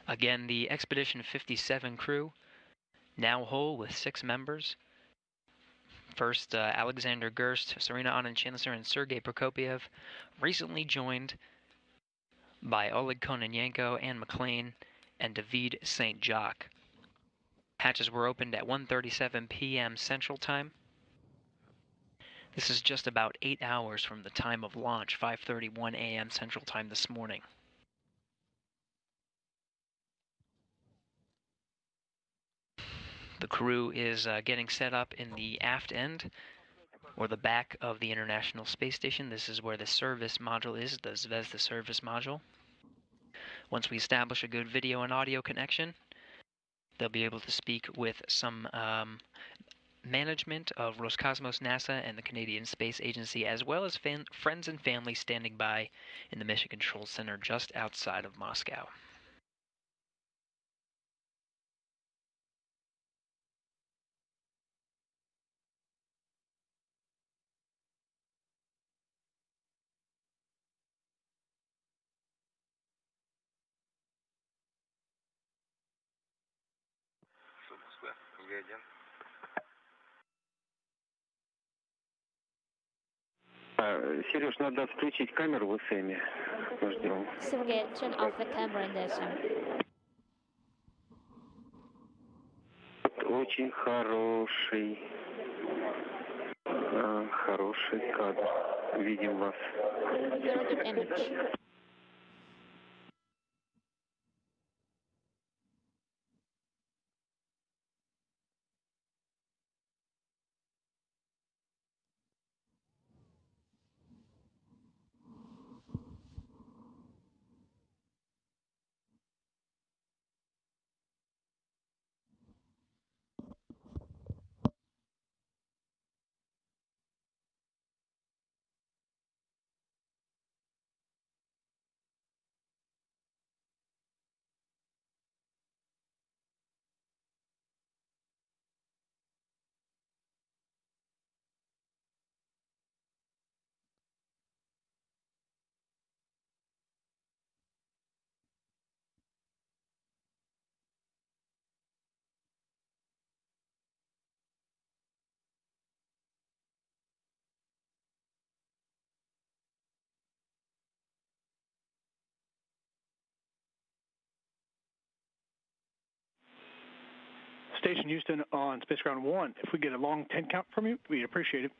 Again, the Expedition 57 crew, now whole with 6 members. First, Alexander Gerst, Serena Anand-Chancellor, and Sergei Prokopyev, recently joined by Oleg Kononenko and McClain and David Saint-Jacques. Hatches were opened at 1:37 p.m. Central Time. This is just about 8 hours from the time of launch, 5:31 a.m. Central Time this morning. The crew is getting set up in the aft end, or the back of the International Space Station. This is where the service module is, the Zvezda service module. Once we establish a good video and audio connection, they'll be able to speak with some management of Roscosmos, NASA, and the Canadian Space Agency, as well as friends and family standing by in the Mission Control Center just outside of Moscow. Сереж, надо включить камеру в ИСМе. Ждем. Sergey, turn off the camera in the SM. Очень хороший. Хороший кадр. Видим вас. Very good image. Station Houston on Space Ground 1. If we get a long 10 count from you, we'd appreciate it.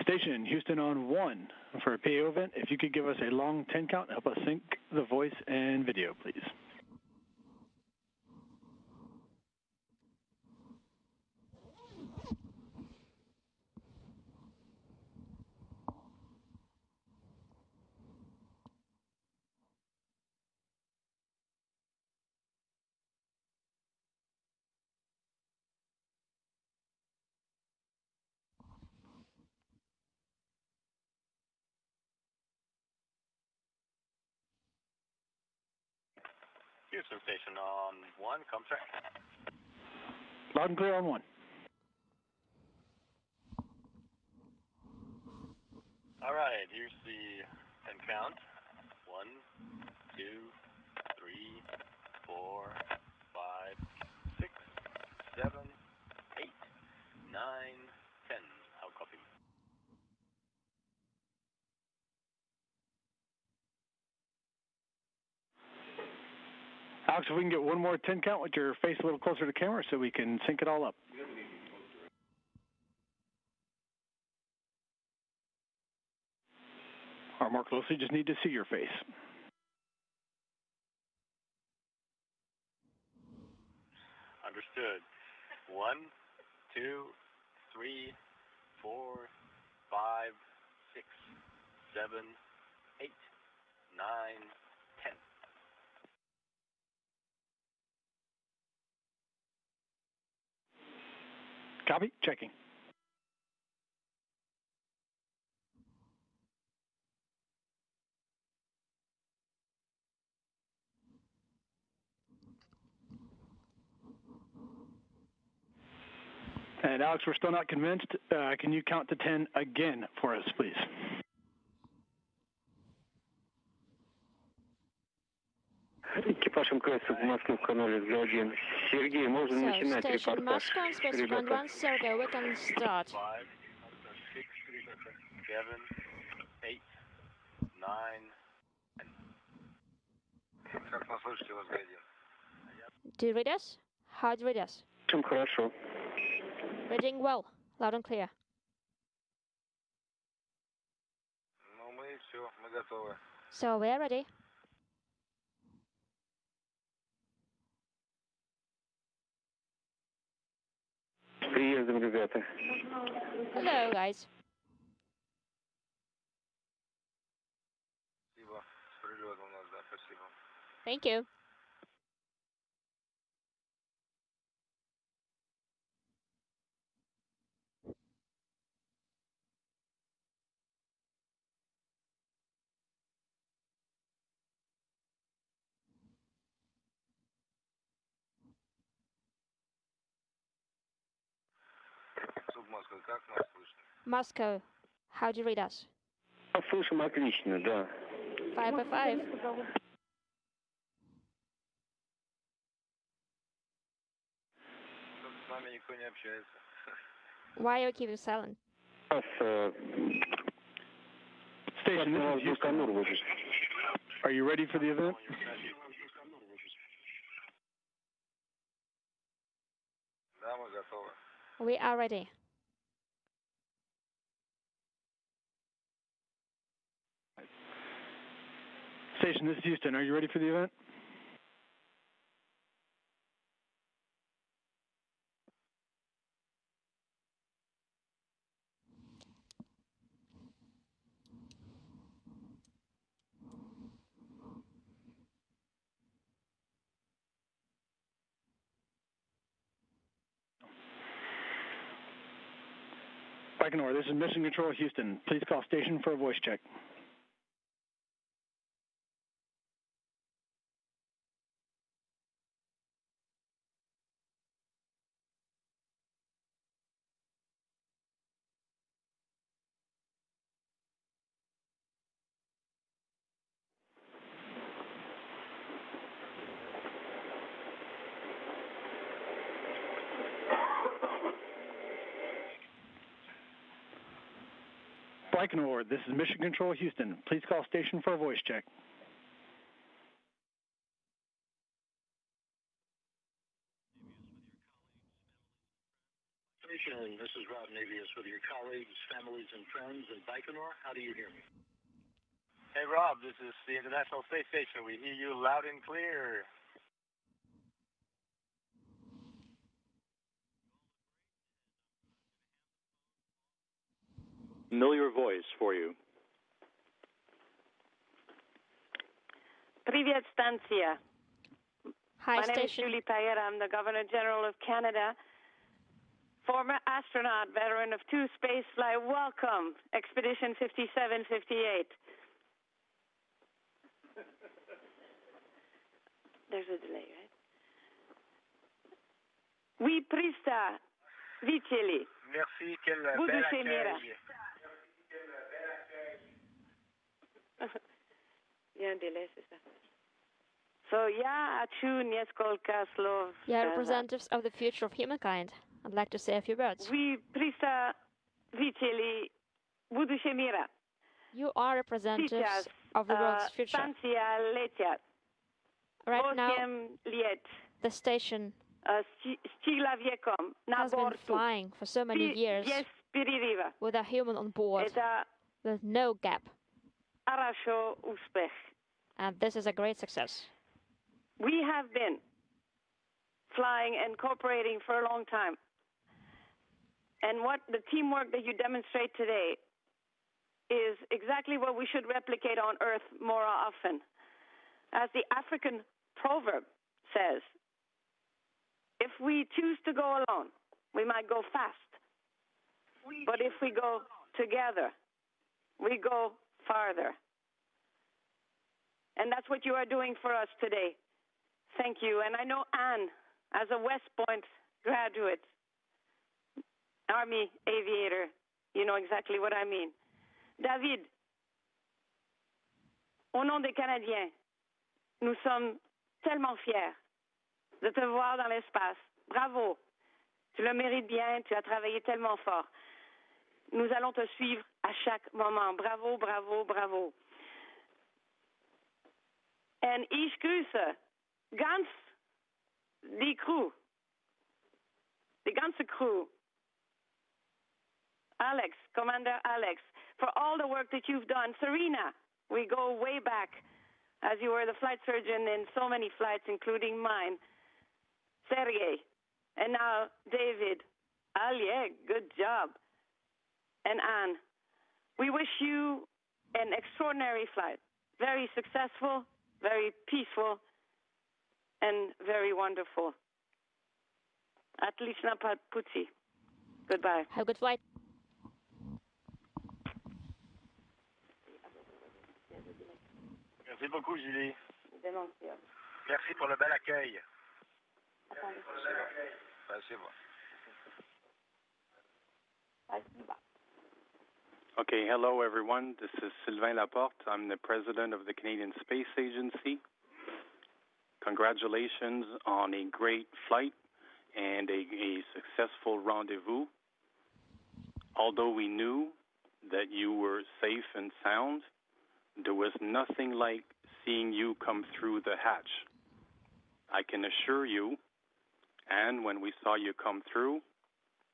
Station Houston on 1 for a PAO event. If you could give us a long 10 count, help us sync the voice and video, please. Houston Station on 1, come check. Loud and clear on 1. All right, here's the 10 count. 1, 2, 3, 4, 5, 6, 7, 8, 9, 10. How copy? Alex, if we can get one more 10 count with your face a little closer to the camera so we can sync it all up. Or more closely, just need to see your face. Understood. 1, 2, 3, 4, 5, 6, 7, 8, 9, 10. Copy. Checking. And Alex, we're still not convinced. Can you count to 10 again for us, please? Экипаж МКС в Москве в канале СГ-1. Сергей, можно начинать Station репортаж. Moscow, specific 1, Sergey, we can start. 5, 6, 7, 8, 9, 10. Как нас слышите, СГ-1? Do you read us? How do you read us? Хорошо. Reading well, loud and clear. Ну, мы все, мы готовы. So we are ready. С приездом, ребята. Hello, guys. Спасибо. С прилетом у нас, да, спасибо. Thank you. Субмосква, как нас слышно? Moscow, how do you read us? Слышим отлично, да. 5 by 5. С нами никто не общается. Why are you keeping silent? Station, this is Houston. Are you ready for the event? Да, мы готовы. We are ready. Station, this is Houston. Are you ready for the event? Baikonur, this is Mission Control Houston. Please call station for a voice check. Baikonur, this is Mission Control Houston. Please call station for a voice check. Station, this is Rob Navius with your colleagues, families, and friends in Baikonur. How do you hear me? Hey, Rob, this is the International Space Station. We hear you loud and clear. Familiar voice for you. Привет, станция. Hi, My station. name is Julie Payette. I'm the Governor General of Canada. Former astronaut, veteran of 2 spaceflight. Welcome, Expedition 5758. There's a delay. 300 видели. Merci, quel bel Будущий мира. accueil. Il y a un délai, c'est ça. So, я хочу несколько слов. You are representatives of the future of humankind. I'd like to say a few words. Вы представители будущего мира. You are representatives of the world's future. Станция летят. Right now, 8 лет. the station С человеком на has been борту. flying for so many years Без перерыва. with a human on board, Это with no gap. хорошо успех. And this is a great success. We have been flying and cooperating for a long time. And what the teamwork that you demonstrate today is exactly what we should replicate on Earth more often. As the African proverb says, if we choose to go alone, we might go fast. But if we go together, we go farther. And that's what you are doing for us today. Thank you. And I know Anne, as a West Point graduate, Army aviator, you know exactly what I mean. David, au nom des Canadiens, nous sommes tellement fiers de te voir dans l'espace. Bravo. Tu le mérites bien, tu as travaillé tellement fort. Nous allons te suivre à chaque moment. Bravo, bravo, bravo. Und ich grüße ganz die Crew, die ganze Crew. Alex, Commander Alex, for all the work that you've done. Serena, we go way back, as you were the flight surgeon in so many flights, including mine. Sergey, and now David. Oleg, good job. And Anne, we wish you an extraordinary flight. Very successful, very peaceful, and very wonderful. Отлично по пути. Goodbye. Have a good flight. Merci beaucoup, Julie. Merci pour le bel accueil. Спасибо. Okay, hello everyone. This is Sylvain Laporte. I'm the president of the Canadian Space Agency. Congratulations on a great flight and a successful rendezvous. Although we knew that you were safe and sound, there was nothing like seeing you come through the hatch. I can assure you, and when we saw you come through,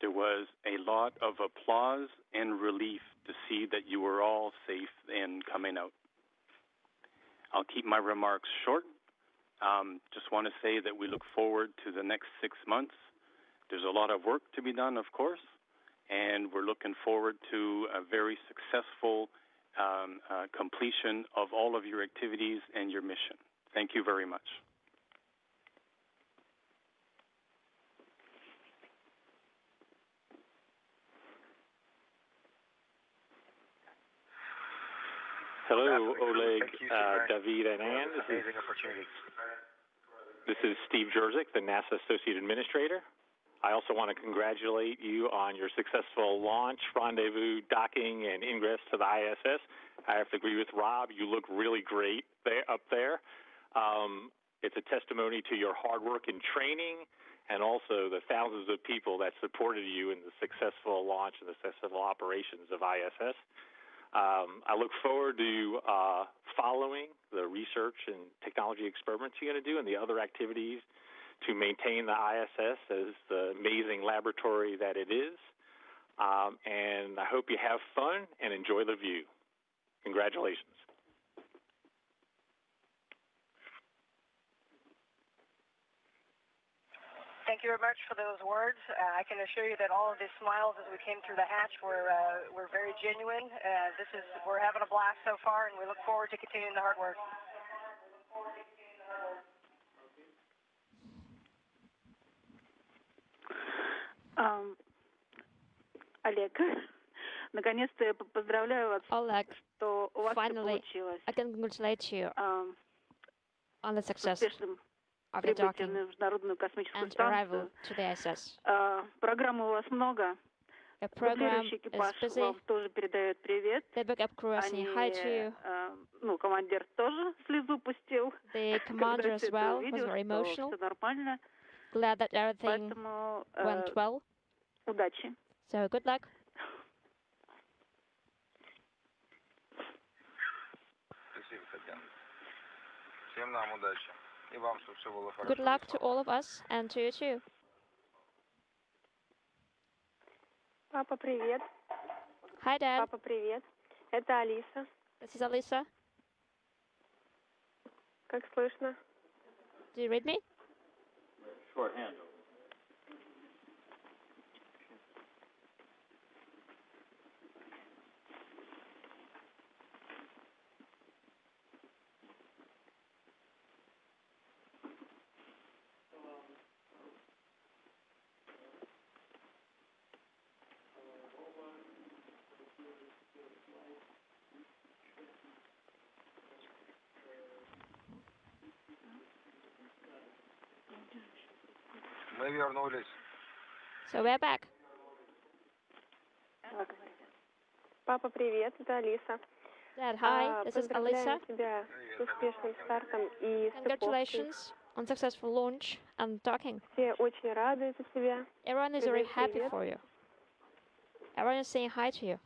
there was a lot of applause and relief to see that you were all safe in coming out. I'll keep my remarks short. Just want to say that we look forward to the next 6 months. There's a lot of work to be done, of course, and we're looking forward to a very successful completion of all of your activities and your mission. Thank you very much. Hello, Oleg, David, and Anne. Amazing opportunity. This is Steve Jerzik, the NASA Associate Administrator. I also want to congratulate you on your successful launch, rendezvous, docking, and ingress to the ISS. I have to agree with Rob. You look really great up there. It's a testimony to your hard work and training, and also the thousands of people that supported you in the successful launch and the successful operations of ISS. I look forward to following the research and technology experiments you're going to do and the other activities to maintain the ISS as the amazing laboratory that it is. And I hope you have fun and enjoy the view. Congratulations. Thank you very much for those words. I can assure you that all of the smiles as we came through the hatch were very genuine. We're having a blast so far, and we look forward to continuing the hard work. Олег, наконец-то я поздравляю вас, что у вас все Finally, получилось. I can congratulate you on the success. С успешным of the docking and arrival to the ISS. Программы у вас много. The program is Экипаж busy. вам тоже передает привет. The backup crew is saying hi to you. Ну, командир тоже слезу пустил. The commander as well was very emotional. Все нормально. Glad that everything Поэтому went well. удачи. So good luck. Спасибо, Татьяна. Всем нам удачи. И вам, чтобы все было хорошо. Good luck to all of us and to you too. Папа, привет. Hi, Dad. Папа, привет. Это Алиса. This is Alisa. Как слышно? Do you read me? Shorthand. Мы вернулись. So we're back. Папа, привет. Это Алиса. Dad, hi. This is Alisa. Поздравляем тебя с успешным стартом и Congratulations on successful launch and docking. Все очень рады за тебя. Everyone is very happy for you. Everyone is saying hi to you.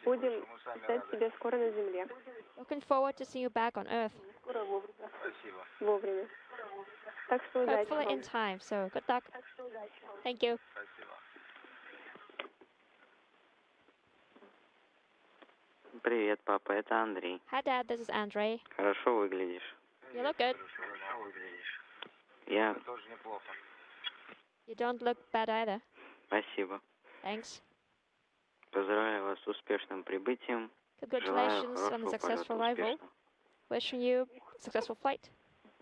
Будем ждать тебя скоро на Земле. Looking forward to seeing you back on Earth. Скоро вовремя. Спасибо. Вовремя. Так что удачи Hopefully in вам. time, so good luck. Thank you. Спасибо. Привет, папа, это Андрей. Hi, Dad. This is Andre. Хорошо выглядишь. You look good. Хорошо выглядишь. Я... Ты тоже неплохо. You don't look bad either. Спасибо. Thanks. Поздравляю вас с успешным прибытием. Congratulations on the Желаю successful хорошего arrival. полета успешного. Wishing you a successful flight.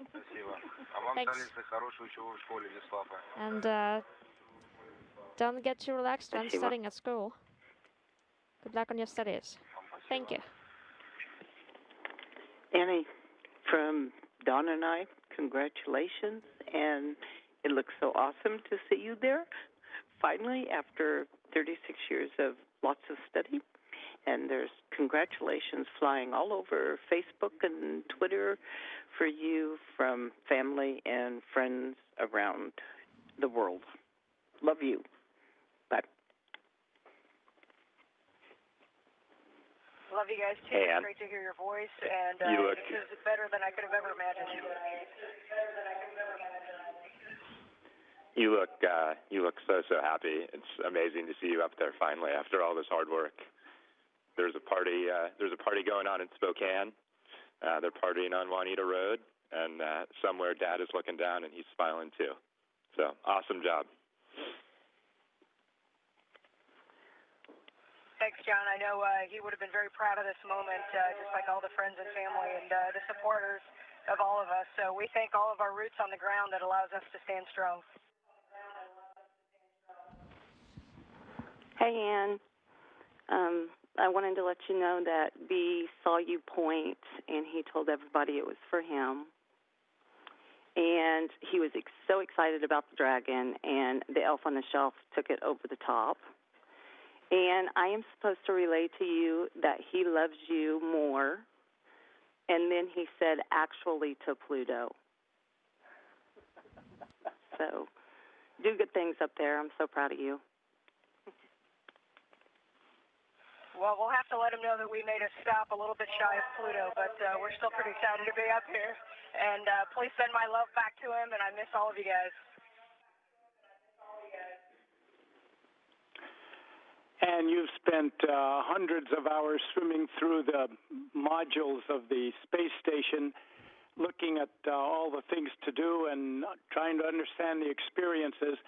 Спасибо. А вам, Thanks. Алиса, хорошей учебы в школе, без папы. And don't get too relaxed when Спасибо. studying at school. Good luck on your studies. Thank you. Annie, from Don and I, congratulations, and it looks so awesome to see you there, finally, after 36 years of lots of study. And there's congratulations flying all over Facebook and Twitter for you from family and friends around the world. Love you. Bye. Love you guys too. Hey, It's Ann. great to hear your voice, and You look- this is better than I could have ever imagined. You look so happy. It's amazing to see you up there finally after all this hard work. There's a party going on in Spokane. They're partying on Juanita Road, and somewhere Dad is looking down and he's smiling too. So awesome job. Thanks, John. I know he would have been very proud of this moment, just like all the friends and family and the supporters of all of us. So we thank all of our roots on the ground that allows us to stand strong. Hey, Ann. I wanted to let you know that B saw you point, and he told everybody it was for him. And he was so excited about the Dragon, and the elf on the shelf took it over the top. And I am supposed to relay to you that he loves you more. And then he said, actually, to Pluto. So do good things up there. I'm so proud of you. Well, we'll have to let him know that we made a stop a little bit shy of Pluto, but we're still pretty excited to be up here. And please send my love back to him, and I miss all of you guys. And you've spent hundreds of hours swimming through the modules of the space station, looking at all the things to do and trying to understand the experiences.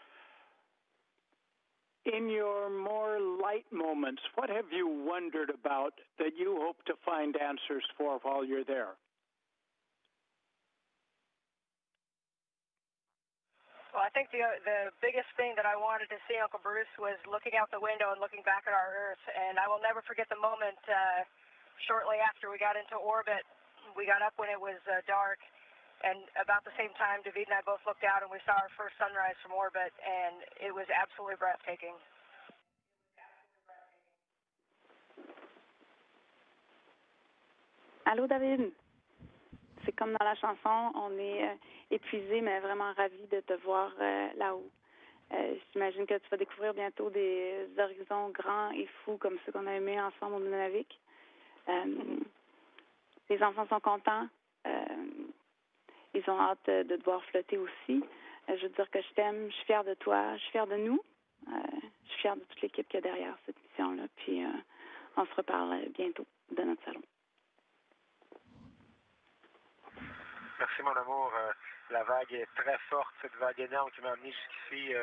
In your more light moments, what have you wondered about that you hope to find answers for while you're there? Well, I think the biggest thing that I wanted to see, Uncle Bruce, was looking out the window and looking back at our Earth. And I will never forget the moment shortly after we got into orbit. We got up when it was dark, And about the same time, David and I both looked out and we saw our first sunrise from orbit, and it was absolutely breathtaking. Allô, David? C'est comme dans la chanson, on est épuisé, mais vraiment ravis de te voir là-haut. J'imagine que tu vas découvrir bientôt des horizons grands et fous comme ceux qu'on a aimés ensemble au Nunavik. Les enfants sont contents. Ils ont hâte de te voir flotter aussi. Je veux dire que je t'aime, je suis fière de toi, je suis fière de nous. Je suis fière de toute l'équipe qu'il y a derrière cette mission-là. Puis on se reparle bientôt de notre salon. Merci, mon amour. La vague est très forte, cette vague énorme qui m'a amené jusqu'ici.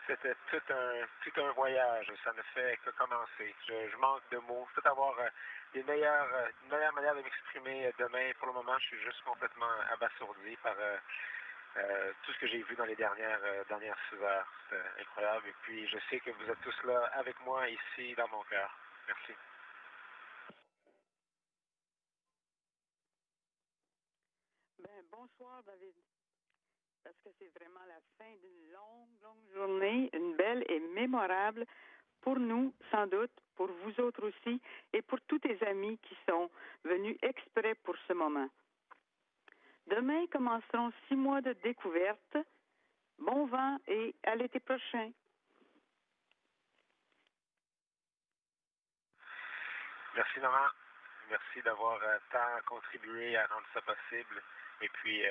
C'était tout un voyage. Ça ne fait que commencer. Je manque de mots. Je peux avoir une meilleure manière de m'exprimer demain. Pour le moment, je suis juste complètement abasourdi par tout ce que j'ai vu dans les dernières 6 heures. C'est incroyable. Et puis, je sais que vous êtes tous là avec moi ici dans mon cœur. Merci. Bonsoir, David. Parce que c'est vraiment la fin d'une longue journée, une belle et mémorable pour nous, sans doute, pour vous autres aussi, et pour tous tes amis qui sont venus exprès pour ce moment. Demain commenceront 6 mois de découverte. Bon vent et à l'été prochain. Merci, maman. Merci d'avoir tant contribué à rendre ça possible. Et puis,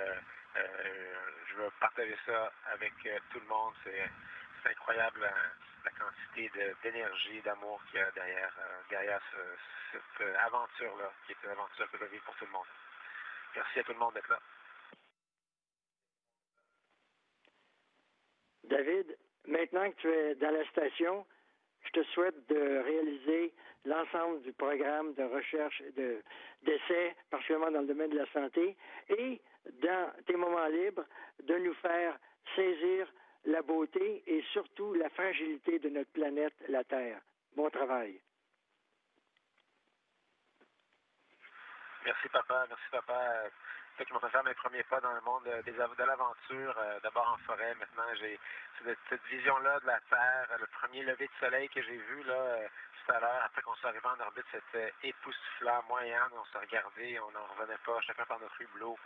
je veux partager ça avec tout le monde. C'est incroyable la quantité d'énergie, d'amour qu'il y a derrière cette aventure-là, qui est une aventure que je vis pour tout le monde. Merci à tout le monde d'être là. David, maintenant que tu es dans la station, je te souhaite de réaliser l'ensemble du programme de recherche et d'essai, particulièrement dans le domaine de la santé, et dans tes moments libres, de nous faire saisir la beauté et surtout la fragilité de notre planète, la Terre. Bon travail. Merci, papa. Merci, papa. C'est qui m'a fait faire mes premiers pas dans le monde de l'aventure, d'abord en forêt. Maintenant, j'ai cette vision-là de la Terre, le premier lever de soleil que j'ai vu là tout à l'heure, après qu'on soit arrivé en orbite, c'était époustouflant, moyen, on s'est regardé, on n'en revenait pas, chacun par notre hublot.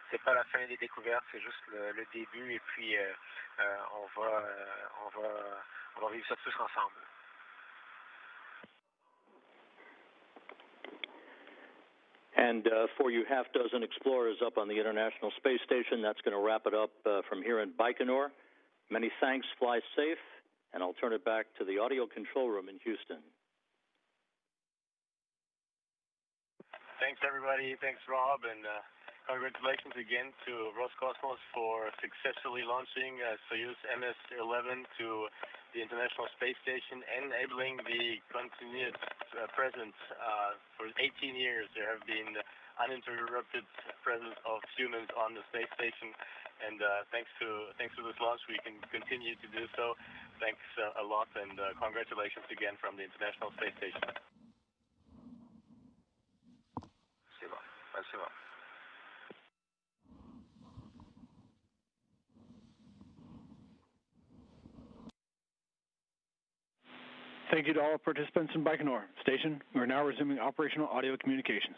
C'est pas la fin des découvertes, c'est juste le début, et puis on va vivre ça tous ensemble. And for you half-dozen explorers up on the International Space Station, that's going to wrap it up from here in Baikonur. Many thanks, fly safe, and I'll turn it back to the audio control room in Houston. Thanks, everybody. Thanks, Rob, and congratulations again to Roscosmos for successfully launching Soyuz MS-11 to the International Space Station, enabling the continued presence for 18 years. There have been uninterrupted presence of humans on the space station, and thanks to this launch, we can continue to do so. Thanks a lot, and congratulations again from the International Space Station. Спасибо. Thank you to all participants in Baikonur Station. We are now resuming operational audio communications.